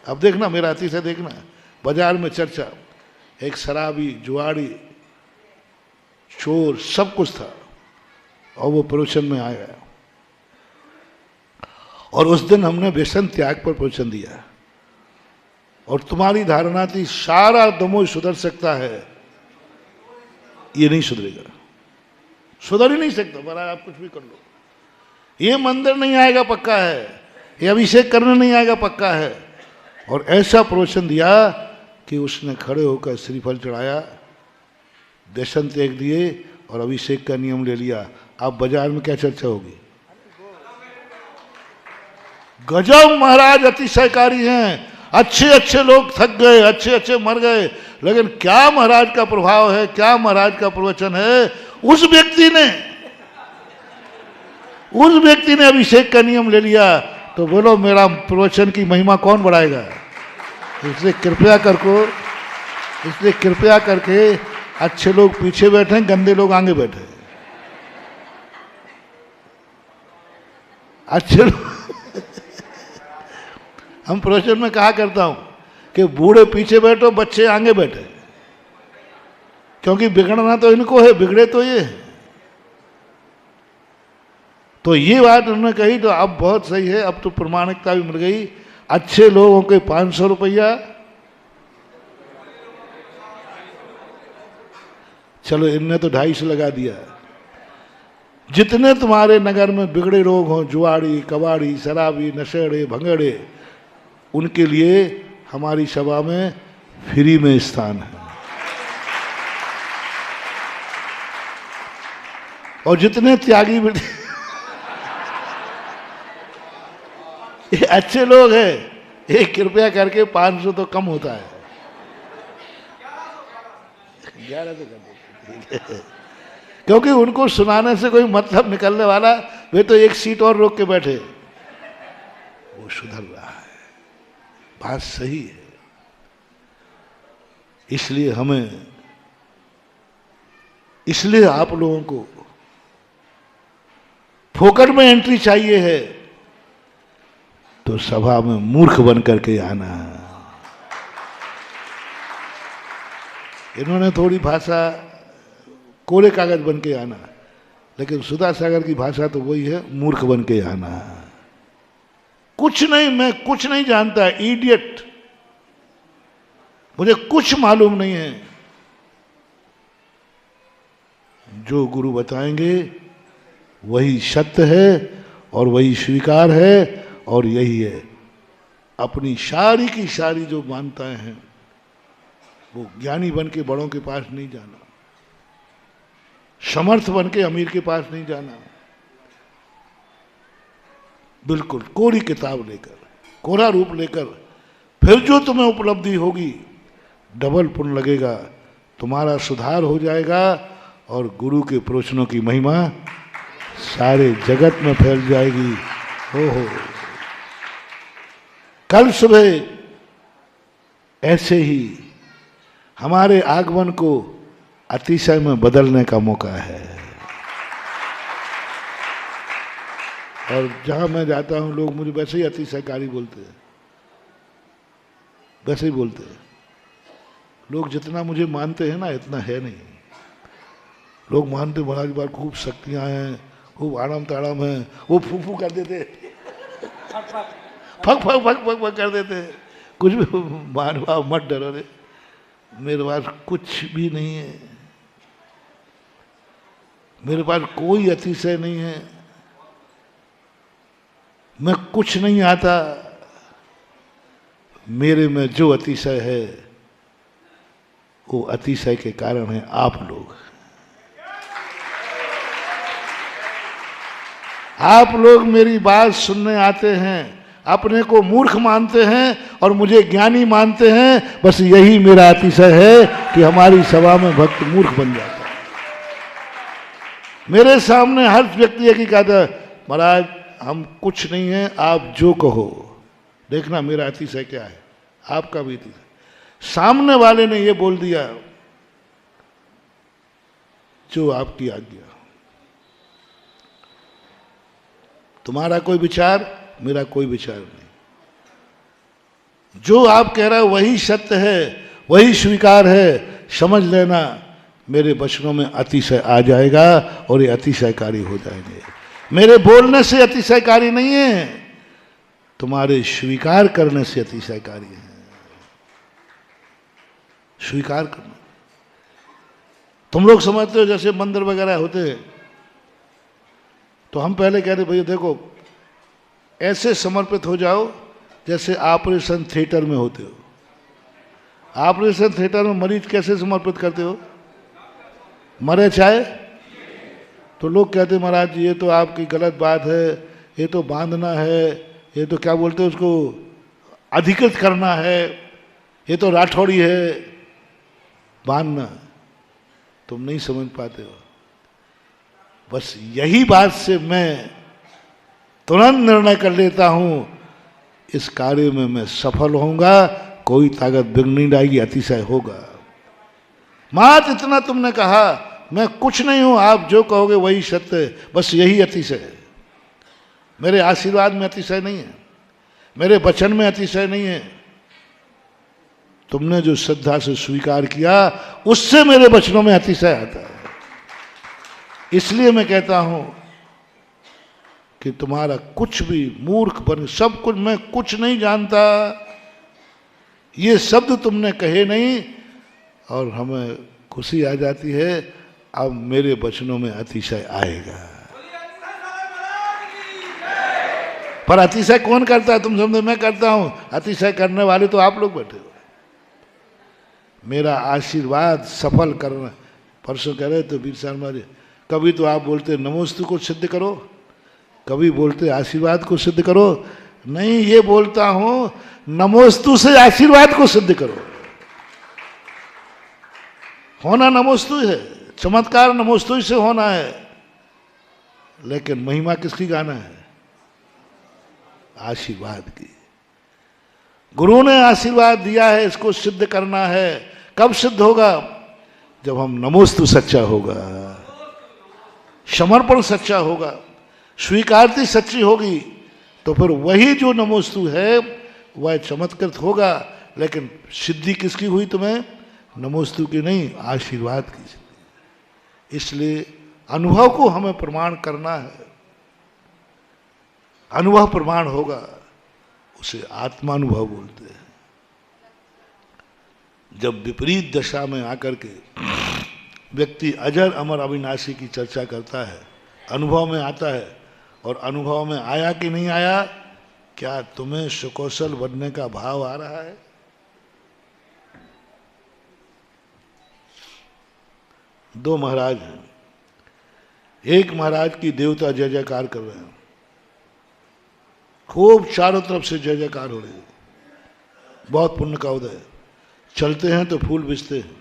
S1: अब देखना मेरा अति से देखना, बाजार में चर्चा, एक शराबी, जुआड़ी, चोर, सब कुछ था, और वो प्रवचन में आया। और उस दिन हमने व्यसन त्याग पर प्रवचन दिया, और तुम्हारी धारणा थी सारा दमोह सुधर सकता है, ये नहीं सुधरेगा, सुधर ही नहीं सकता। महाराज आप कुछ भी कर लो, ये मंदिर नहीं आएगा पक्का है, ये अभिषेक करने नहीं आएगा पक्का है। और ऐसा प्रवचन दिया कि उसने खड़े होकर श्रीफल चढ़ाया, व्यसन त्याग दिए और अभिषेक का नियम ले लिया। अब बाजार में क्या चर्चा होगी? गजब महाराज अतिशयकारी हैं, अच्छे अच्छे लोग थक गए, अच्छे अच्छे मर गए, लेकिन क्या महाराज का प्रभाव है, क्या महाराज का प्रवचन है। उस व्यक्ति ने अभिषेक का नियम ले लिया, तो बोलो मेरा प्रवचन की महिमा कौन बढ़ाएगा। इसलिए कृपया करके अच्छे लोग पीछे बैठे, गंदे लोग आगे बैठे। अच्छे लोग हम प्रवचन में कहा करता हूं कि बूढ़े पीछे बैठो, बच्चे आगे बैठे, क्योंकि बिगड़ना तो इनको है, बिगड़े तो ये है। तो ये बात उन्होंने कही तो अब बहुत सही है, अब तो प्रमाणिकता भी मिल गई। अच्छे लोगों के 500 रुपया, चलो इनने तो 250 लगा दिया। जितने तुम्हारे नगर में बिगड़े लोग हों, जुआड़ी, कबाड़ी, शराबी, नशेड़े, भंगड़े, उनके लिए हमारी सभा में फ्री में स्थान है। और जितने त्यागी ये अच्छे लोग हैं, एक कृपया करके 500 तो कम होता है, 11 तो कर देते, क्योंकि उनको सुनाने से कोई मतलब निकलने वाला, वे तो एक सीट और रोक के बैठे। वो सुधर रहा है, बात सही है। इसलिए आप लोगों को फोकट में एंट्री चाहिए है, तो सभा में मूर्ख बन करके आना। इन्होंने थोड़ी भाषा कोरे कागज बन के आना, लेकिन सुधा सागर की भाषा तो वही है, मूर्ख बन के आना। कुछ नहीं, मैं कुछ नहीं जानता, इडियट, मुझे कुछ मालूम नहीं है। जो गुरु बताएंगे वही सत्य है और वही स्वीकार है, और यही है। अपनी सारी की सारी जो मान्यताएं हैं, वो ज्ञानी बन के बड़ों के पास नहीं जाना, समर्थ बन के अमीर के पास नहीं जाना, बिल्कुल कोरी किताब लेकर, कोरा रूप लेकर, फिर जो तुम्हें उपलब्धि होगी डबल पुण्य लगेगा, तुम्हारा सुधार हो जाएगा, और गुरु के प्रवचनों की महिमा सारे जगत में फैल जाएगी। हो कल सुबह ऐसे ही हमारे आगमन को अतिशय में बदलने का मौका है। और जहां मैं जाता हूं, लोग मुझे वैसे ही अतिशयकारी बोलते हैं, वैसे ही बोलते हैं। लोग जितना मुझे मानते हैं ना, इतना है नहीं। लोग मानते महाराज बार खूब शक्तियां हैं, खूब आराम ताड़ाम है, वो फूफू कर देते, fuck fuck fuck fuck fuck कर देते, कुछ भी मान भाव मत डरो रे, मेरे पास कुछ भी नहीं है, मेरे पास कोई अतिशय नहीं है, मैं कुछ नहीं आता। मेरे में जो अतिशय है वो अतिशय के कारण है आप लोग। आप लोग मेरी बात सुनने आते हैं, अपने को मूर्ख मानते हैं और मुझे ज्ञानी मानते हैं। बस यही मेरा अतिशय है कि हमारी सभा में भक्त मूर्ख बन जाता है। मेरे सामने हर व्यक्ति एक ही कहता है, महाराज हम कुछ नहीं है, आप जो कहो। देखना मेरा अतिशय क्या है, आपका भी अतिशय। सामने वाले ने ये बोल दिया, जो आपकी आज्ञा। तुम्हारा कोई विचार, मेरा कोई विचार नहीं। जो आप कह रहे हो वही सत्य है, वही स्वीकार है, समझ लेना मेरे वचनों में अतिशय आ जाएगा और ये अतिशयकारी हो जाएंगे। मेरे बोलने से अतिशयकारी नहीं है, तुम्हारे स्वीकार करने से अतिशयकारी है। स्वीकार करना। तुम लोग समझते हो जैसे मंदिर वगैरह होते हैं, तो हम पहले कहते भैया देखो ऐसे समर्पित हो जाओ जैसे ऑपरेशन थिएटर में होते हो। ऑपरेशन थिएटर में मरीज कैसे समर्पित करते हो? मरे चाहे तो लोग कहते महाराज ये तो आपकी गलत बात है, ये तो बांधना है, ये तो क्या बोलते हैं उसको, अधिकृत करना है, ये तो राठौड़ी है, बांधना। तुम नहीं समझ पाते हो। बस यही बात से मैं तुरंत निर्णय कर लेता हूं, इस कार्य में मैं सफल होऊंगा, कोई ताकत बिगड़ नहीं जाएगी, अतिशय होगा। मात्र इतना तुमने कहा, मैं कुछ नहीं हूं, आप जो कहोगे वही सत्य है, बस यही अतिशय है। मेरे आशीर्वाद में अतिशय नहीं है, मेरे वचन में अतिशय नहीं है। तुमने जो श्रद्धा से स्वीकार किया, उससे मेरे वचनों में अतिशय आता है। इसलिए मैं कहता हूं कि तुम्हारा कुछ भी मूर्ख बन, सब कुछ, मैं कुछ नहीं जानता, ये शब्द तुमने कहे नहीं, और हमें खुशी आ जाती है, अब मेरे वचनों में अतिशय आएगा। पर अतिशय कौन करता है? तुम समझो मैं करता हूं, अतिशय करने वाले तो आप लोग बैठे हो। मेरा आशीर्वाद सफल करना, परसों कह रहे तो वीर शर्मा जी, कभी तो आप बोलते नमोस्तु को सिद्ध करो, कभी बोलते आशीर्वाद को सिद्ध करो। नहीं, ये बोलता हूं नमोस्तु से आशीर्वाद को सिद्ध करो। होना नमोस्तु है, चमत्कार नमोस्तु से होना है, लेकिन महिमा किसकी गाना है? आशीर्वाद की। गुरु ने आशीर्वाद दिया है, इसको सिद्ध करना है। कब सिद्ध होगा? जब हम नमोस्तु सच्चा होगा, समर्पण सच्चा होगा, स्वीकारती सच्ची होगी, तो फिर वही जो नमोस्तु है वह चमत्कृत होगा। लेकिन सिद्धि किसकी हुई तुम्हें? नमोस्तु की नहीं, आशीर्वाद की सिद्धि। इसलिए अनुभव को हमें प्रमाण करना है। अनुभव प्रमाण होगा, उसे आत्मानुभव बोलते हैं। जब विपरीत दशा में आकर के व्यक्ति अजर अमर अविनाशी की चर्चा करता है, अनुभव में आता है, और अनुभव में आया कि नहीं आया, क्या तुम्हें सुकौशल बनने का भाव आ रहा है? दो महाराज हैं, एक महाराज की देवता जय जयकार कर रहे हैं, खूब चारों तरफ से जय जयकार हो रही है, बहुत पुण्य का उदय। चलते हैं तो फूल बिछते हैं,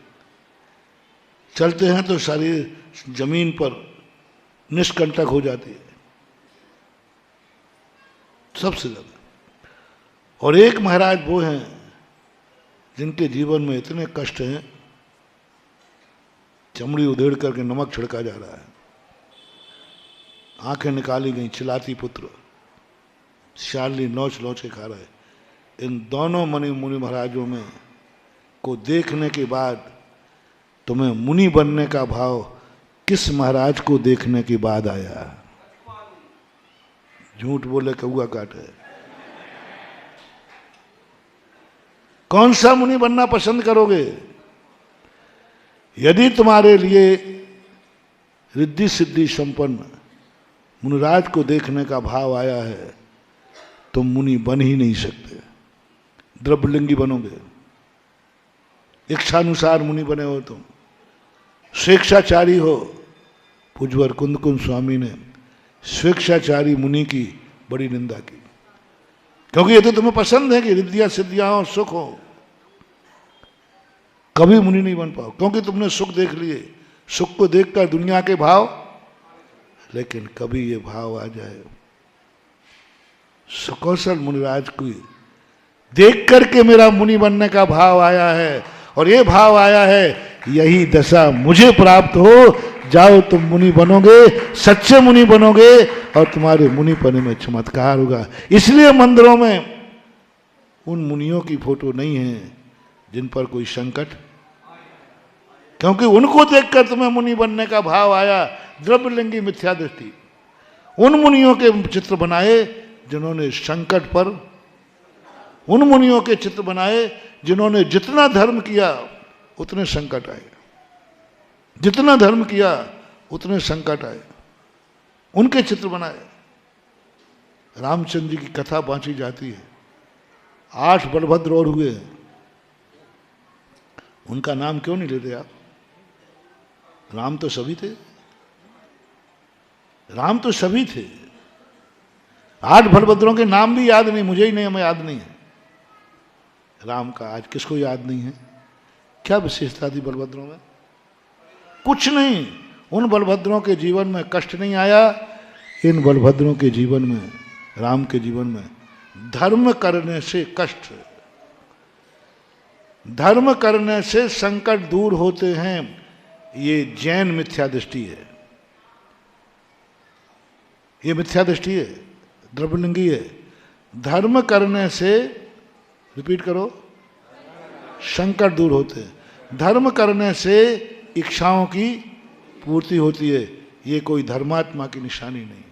S1: चलते हैं तो सारी जमीन पर निष्कंटक हो जाती है, सबसे ज्यादा। और एक महाराज वो हैं जिनके जीवन में इतने कष्ट हैं, चमड़ी उधेड़ करके नमक छिड़का जा रहा है, आंखें निकाली गई, चिल्लाती पुत्र, शाली नोच नोच के खा रहे। इन दोनों मुनि महाराजों में को देखने के बाद तुम्हें मुनि बनने का भाव किस महाराज को देखने के बाद आया? झूठ बोले कौआ काटे। कौन सा मुनि बनना पसंद करोगे? यदि तुम्हारे लिए रिद्धि सिद्धि संपन्न मुनिराज को देखने का भाव आया है, तुम मुनि बन ही नहीं सकते, द्रव्यलिंगी बनोगे। इच्छानुसार मुनि बने हो तुम, स्वेच्छाचारी हो। पूज्यवर कुंद स्वामी ने स्वेच्छाचारी मुनि की बड़ी निंदा की, क्योंकि ये तो तुम्हें पसंद है कि रिद्धियां सिद्धियां हो, सुख हो। कभी मुनि नहीं बन पाओ, क्योंकि तुमने सुख देख लिए, सुख को देखकर दुनिया के भाव। लेकिन कभी ये भाव आ जाए, सुकौशल मुनिराज को देख करके मेरा मुनि बनने का भाव आया है, और ये भाव आया है, यही दशा मुझे प्राप्त हो, जाओ तुम मुनि बनोगे, सच्चे मुनि बनोगे, और तुम्हारे मुनिपने में चमत्कार होगा। इसलिए मंदिरों में उन मुनियों की फोटो नहीं है जिन पर कोई संकट, क्योंकि उनको देखकर तुम्हें मुनि बनने का भाव आया। द्रव्यलिंगी मिथ्या दृष्टि। उन मुनियों के चित्र बनाए जिन्होंने संकट पर, उन मुनियों के चित्र बनाए जिन्होंने जितना धर्म किया उतने संकट आए, जितना धर्म किया उतने संकट आए, उनके चित्र बनाए। रामचंद्र जी की कथा बांची जाती है, 8 बलभद्र और हुए हैं, उनका नाम क्यों नहीं लेते आप? राम तो सभी थे, राम तो सभी थे। 8 बलभद्रों के नाम भी याद नहीं, मुझे ही नहीं, हमें याद नहीं है। राम का आज किसको याद नहीं है? क्या विशेषता थी बलभद्रों में? कुछ नहीं। उन बलभद्रों के जीवन में कष्ट नहीं आया, इन बलभद्रों के जीवन में, राम के जीवन में धर्म करने से कष्ट, धर्म करने से संकट दूर होते हैं। ये जैन मिथ्या दृष्टि है, ये मिथ्या दृष्टि है, द्रव्यलिंगी है। धर्म करने से, रिपीट करो, संकट दूर होते हैं। धर्म करने से इच्छाओं की पूर्ति होती है। ये कोई धर्मात्मा की निशानी नहीं है।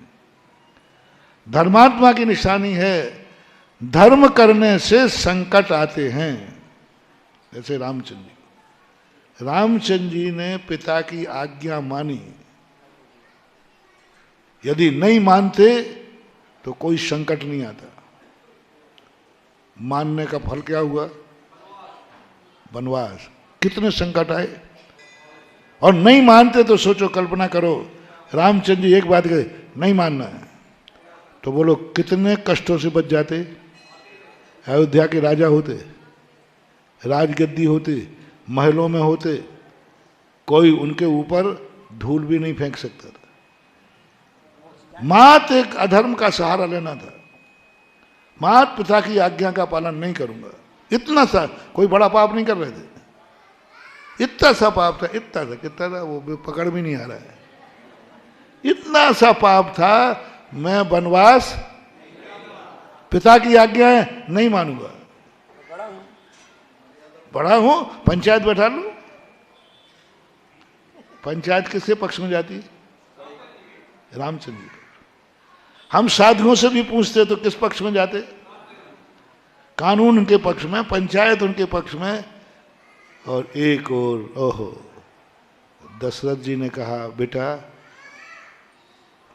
S1: धर्मात्मा की निशानी है धर्म करने से संकट आते हैं। जैसे रामचंद्र जी ने पिता की आज्ञा मानी, यदि नहीं मानते तो कोई संकट नहीं आता। मानने का फल क्या हुआ? वनवास। कितने संकट आए। और नहीं मानते तो सोचो, कल्पना करो, रामचंद्र जी एक बात कहे नहीं मानना है तो बोलो कितने कष्टों से बच जाते। अयोध्या के राजा होते, राजगद्दी होते, महलों में होते, कोई उनके ऊपर धूल भी नहीं फेंक सकता था। मात्र एक अधर्म का सहारा लेना था। मात पिता की आज्ञा का पालन नहीं करूंगा, इतना सा, कोई बड़ा पाप नहीं कर रहे थे, इतना सा पाप था। इतना सा, कितना था वो पकड़ भी नहीं आ रहा है। इतना सा पाप था, मैं वनवास पिता की आज्ञा है नहीं मानूंगा। बड़ा हूं, पंचायत बैठा लूं। पंचायत किसके पक्ष में जाती है? रामचंद्र जी। हम साधुओं से भी पूछते तो किस पक्ष में जाते? कानून उनके पक्ष में, पंचायत उनके पक्ष में। और एक और, ओहो, दशरथ जी ने कहा बेटा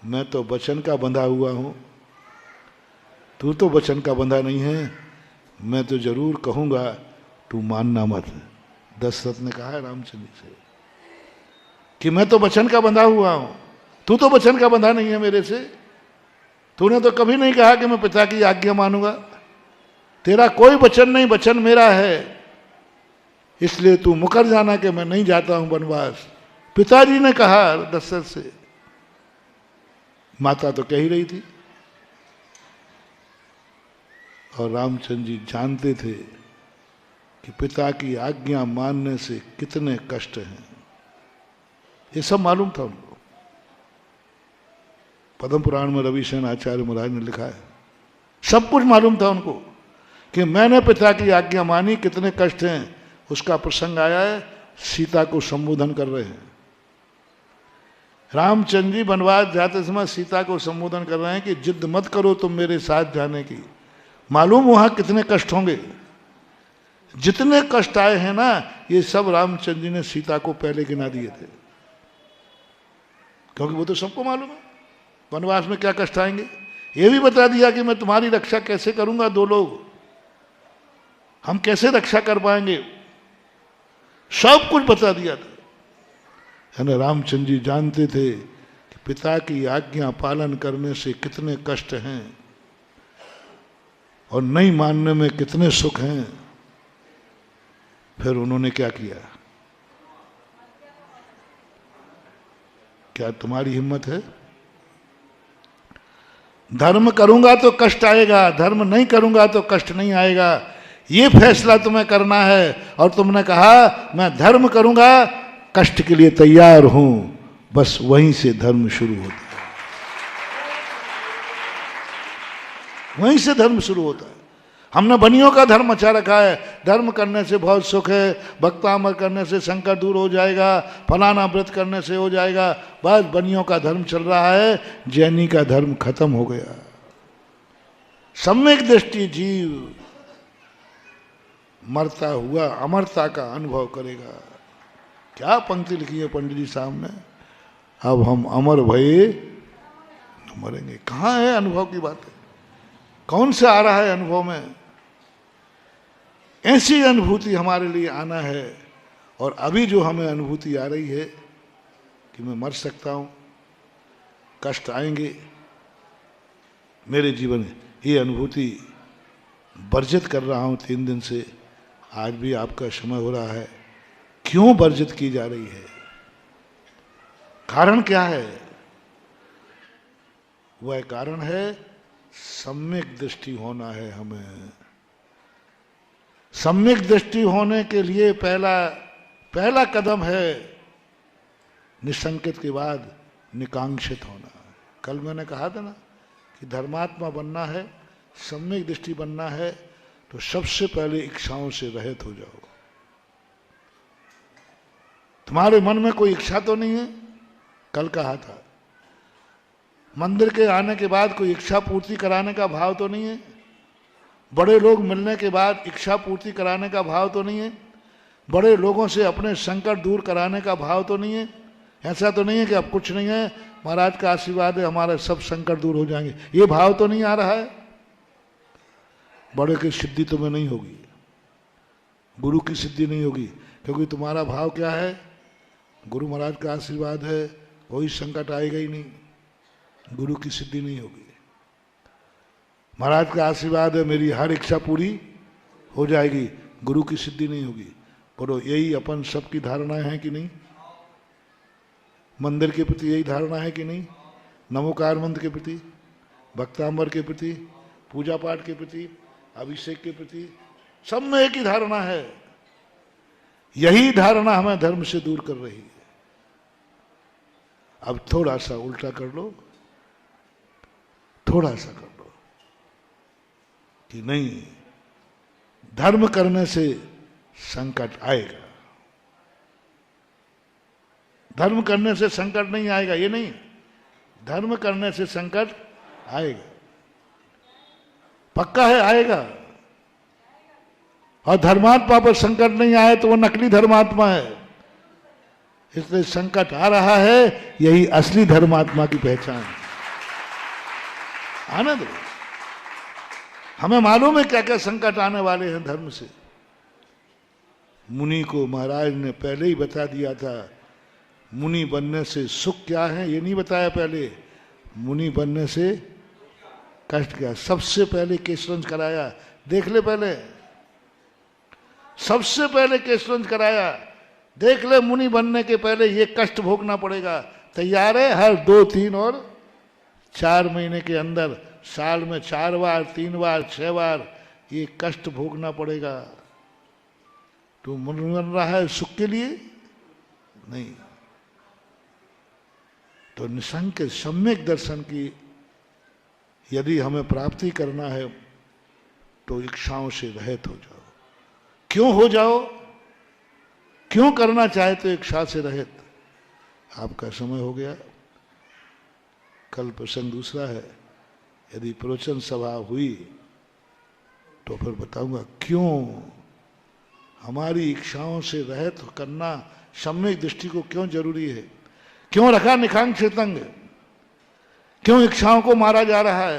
S1: मैं तो वचन का बंधा हुआ हूं, तू तो वचन का बंधा नहीं है, मैं तो जरूर कहूंगा, तू मानना मत। दशरथ ने कहा है रामचंद्र जी से कि मैं तो वचन का बंधा हुआ हूं, तू तो वचन का बंधा नहीं है मेरे से। तूने तो कभी नहीं कहा कि मैं पिता की आज्ञा मानूंगा। तेरा कोई वचन नहीं, वचन मेरा है। इसलिए तू मुकर जाना कि मैं नहीं जाता हूं वनवास। पिताजी ने कहा दशरथ से। माता तो कह ही रही थी। और रामचंद्र जी जानते थे कि पिता की आज्ञा मानने से कितने कष्ट हैं। ये सब मालूम था उनको। पद्म पुराण में रविसेन आचार्य महाराज ने लिखा है, सब कुछ मालूम था उनको कि मैंने पिता की आज्ञा मानी, कितने कष्ट हैं। उसका प्रसंग आया है, सीता को संबोधन कर रहे हैं। रामचंद्र जी वनवास जाते समय सीता को संबोधन कर रहे हैं कि जिद मत करो तुम मेरे साथ जाने की। मालूम वहां कितने कष्ट होंगे। जितने कष्ट आए हैं ना, ये सब रामचंद्र जी ने सीता को पहले गिना दिए थे, क्योंकि वो तो सबको मालूम है वनवास में क्या कष्ट आएंगे। ये भी बता दिया कि मैं तुम्हारी रक्षा कैसे करूंगा, 2 लोग हम कैसे रक्षा कर पाएंगे, सब कुछ बता दिया था। है ना। रामचंद्र जी जानते थे कि पिता की आज्ञा पालन करने से कितने कष्ट हैं और नहीं मानने में कितने सुख हैं। फिर उन्होंने क्या किया? क्या तुम्हारी हिम्मत है? धर्म करूंगा तो कष्ट आएगा, धर्म नहीं करूंगा तो कष्ट नहीं आएगा। ये फैसला तुम्हें करना है। और तुमने कहा मैं धर्म करूंगा, कष्ट के लिए तैयार हूं। बस वहीं से धर्म शुरू होता है, वहीं से धर्म शुरू होता है। हमने बनियों का धर्म अच्छा रखा है, धर्म करने से बहुत सुख है, भक्तामर करने से संकट दूर हो जाएगा, फलाना व्रत करने से हो जाएगा। बस बनियों का धर्म चल रहा है, जैनी का धर्म खत्म हो गया। सम्यक दृष्टि जीव मरता हुआ अमरता का अनुभव करेगा। क्या पंक्ति लिखी है पंडित जी साहब ने, अब हम अमर भये न मरेंगे। कहाँ है अनुभव की बात है? कौन से आ रहा है अनुभव में? ऐसी अनुभूति हमारे लिए आना है। और अभी जो हमें अनुभूति आ रही है कि मैं मर सकता हूं, कष्ट आएंगे, मेरे जीवन में ये अनुभूति वर्जित कर रहा हूँ 3 दिन से। आज भी आपका समय हो रहा है। क्यों वर्जित की जा रही है? कारण क्या है? वह कारण है सम्यक दृष्टि होना है हमें। सम्यक दृष्टि होने के लिए पहला कदम है निसंकित के बाद निकांक्षित होना। कल मैंने कहा था ना कि धर्मात्मा बनना है, सम्यक दृष्टि बनना है, तो सबसे पहले इच्छाओं से रहित हो जाओ। तुम्हारे मन में कोई इच्छा तो नहीं है? कल कहा था मंदिर के आने के बाद कोई इच्छा पूर्ति कराने का भाव तो नहीं है? बड़े लोग मिलने के बाद इच्छा पूर्ति कराने का भाव तो नहीं है? बड़े लोगों से अपने संकट दूर कराने का भाव तो नहीं है? ऐसा तो नहीं है कि अब कुछ नहीं है, महाराज का आशीर्वाद है, हमारे सब संकट दूर हो जाएंगे, ये भाव तो नहीं आ रहा है? बड़े की सिद्धि तुम्हें नहीं होगी, गुरु की सिद्धि नहीं होगी, क्योंकि तुम्हारा भाव क्या है? गुरु महाराज का आशीर्वाद है, कोई संकट आएगा ही नहीं, गुरु की सिद्धि नहीं होगी। महाराज का आशीर्वाद है, मेरी हर इच्छा पूरी हो जाएगी, गुरु की सिद्धि नहीं होगी। बोलो, यही अपन सबकी धारणा है कि नहीं? मंदिर के प्रति यही धारणा है कि नहीं? नमोकार मंत्र के प्रति, भक्तांबर के प्रति, पूजा पाठ के प्रति, अभिषेक के प्रति, सब में एक ही धारणा है। यही धारणा हमें धर्म से दूर कर रही है। अब थोड़ा सा उल्टा कर लो, थोड़ा सा कर लो कि नहीं, धर्म करने से संकट आएगा, धर्म करने से संकट नहीं आएगा, ये नहीं, धर्म करने से संकट आएगा, पक्का है आएगा। और धर्मात्मा पर संकट नहीं आए तो वो नकली धर्मात्मा है। इसलिए संकट आ रहा है, यही असली धर्मात्मा की पहचान है। आनंद, हमें मालूम है क्या क्या संकट आने वाले हैं धर्म से। मुनि को महाराज ने पहले ही बता दिया था, मुनि बनने से सुख क्या है ये नहीं बताया पहले, मुनि बनने से कष्ट क्या। सबसे पहले केशरंज कराया, देख ले, पहले सबसे पहले केशरंज कराया, देख ले, मुनि बनने के पहले ये कष्ट भोगना पड़ेगा। तैयार है? हर 2, 3 और 4 महीने के अंदर, साल में 4 बार, 3 बार, 6 बार ये कष्ट भोगना पड़ेगा। तो मुनि बन रहा है सुख के लिए नहीं। तो निसंक सम्यक दर्शन की यदि हमें प्राप्ति करना है तो इच्छाओं से रहित हो जाओ। क्यों हो जाओ? क्यों करना चाहते तो इच्छा से रहित? आपका समय हो गया, कल प्रसंग दूसरा है। यदि प्रवचन सभा हुई तो फिर बताऊंगा क्यों हमारी इच्छाओं से रहित करना सम्यक दृष्टि को क्यों जरूरी है। क्यों रखा निकांक्षित अंग, क्यों इच्छाओं को मारा जा रहा है,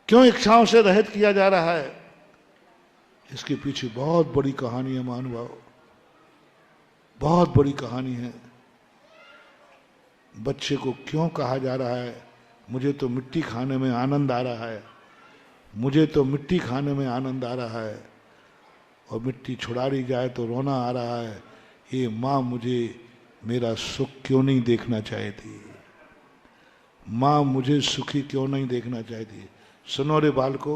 S1: क्यों इच्छाओं से रहित किया जा रहा है। इसके पीछे बहुत बड़ी कहानी है महानुभाव, बहुत बड़ी कहानी है। बच्चे को क्यों कहा जा रहा है मुझे तो मिट्टी खाने में आनंद आ रहा है, मुझे तो मिट्टी खाने में आनंद आ रहा है, और मिट्टी छुड़ा ली जाए तो रोना आ रहा है। ये माँ मुझे मेरा सुख क्यों नहीं देखना चाहती, माँ मुझे सुखी क्यों नहीं देखना चाहती। सुनो रे बालको,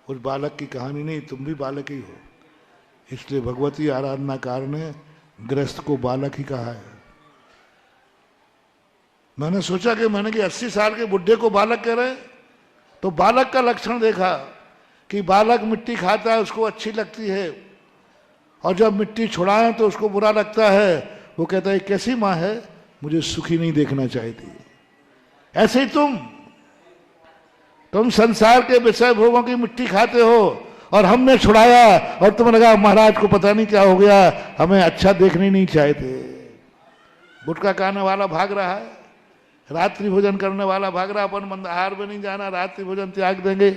S1: उस बालक की कहानी नहीं, तुम भी बालक ही हो। इसलिए भगवती आराधनाकार ने गृहस्थ को बालक ही कहा है। मैंने सोचा कि 80 साल के बुढ़े को बालक कह रहे, तो बालक का लक्षण देखा कि बालक मिट्टी खाता है, उसको अच्छी लगती है, और जब मिट्टी छुड़ाएं तो उसको बुरा लगता है। वो कहता है कैसी माँ है, मुझे सुखी नहीं देखना चाहती। ऐसे ही तुम संसार के विषय भोगों की मिट्टी खाते हो, और हमने छुड़ाया और तुम्हें लगा महाराज को पता नहीं क्या हो गया, हमें अच्छा देखने नहीं चाहते। गुटखा खाने वाला भाग रहा है, रात्रि भोजन करने वाला भाग रहा, अपन मंदाहार में नहीं जाना, रात्रि भोजन त्याग देंगे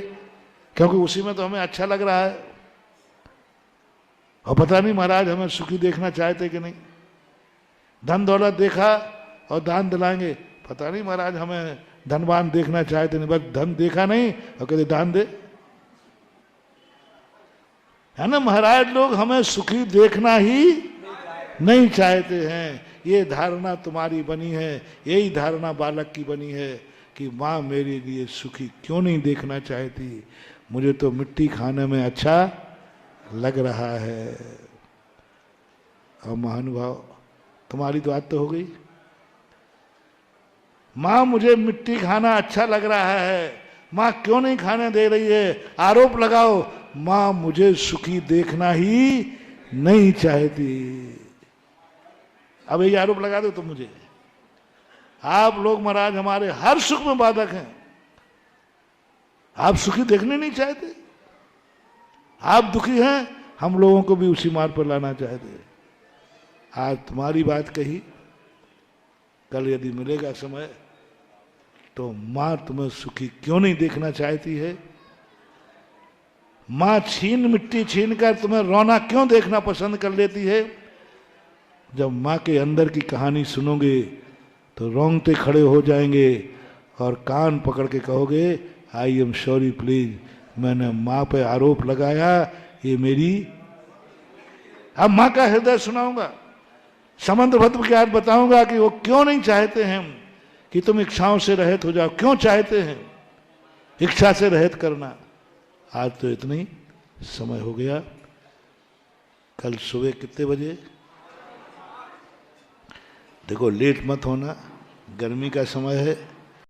S1: क्योंकि उसी में तो हमें अच्छा लग रहा है। और पता नहीं महाराज हमें सुखी देखना चाहते कि नहीं। धन दौलत देखा और दान दिलाएंगे, पता नहीं महाराज हमें धनवान देखना चाहते नहीं, बस धन देखा नहीं और कहते दान दे। है ना महाराज, लोग हमें सुखी देखना ही नहीं चाहते हैं। ये धारणा तुम्हारी बनी है, यही धारणा बालक की बनी है कि माँ मेरे लिए सुखी क्यों नहीं देखना चाहती, मुझे तो मिट्टी खाने में अच्छा लग रहा है। और महानुभाव, तुम्हारी तो आदत हो गई, माँ मुझे मिट्टी खाना अच्छा लग रहा है, माँ क्यों नहीं खाने दे रही है। आरोप लगाओ, माँ मुझे सुखी देखना ही नहीं चाहती। अब ये आरोप लगा दो तुम मुझे, आप लोग महाराज हमारे हर सुख में बाधक हैं। आप सुखी देखने नहीं चाहते, आप दुखी हैं, हम लोगों को भी उसी मार्ग पर लाना चाहते। आज तुम्हारी बात कही, कल यदि मिलेगा समय तो माँ तुम्हें सुखी क्यों नहीं देखना चाहती है। माँ मिट्टी छीन कर तुम्हें रोना क्यों देखना पसंद कर लेती है। जब माँ के अंदर की कहानी सुनोगे तो रोंगटे खड़े हो जाएंगे और कान पकड़ के कहोगे आई एम सॉरी प्लीज, मैंने माँ पे आरोप लगाया, ये मेरी। अब माँ का हृदय सुनाऊंगा, समंत भद्र के आज बताऊंगा कि वो क्यों नहीं चाहते हैं कि तुम इच्छाओं से रहित हो जाओ, क्यों चाहते हैं इच्छा से रहित करना। आज तो इतना ही समय हो गया, कल सुबह कितने बजे, देखो लेट मत होना, गर्मी का समय है।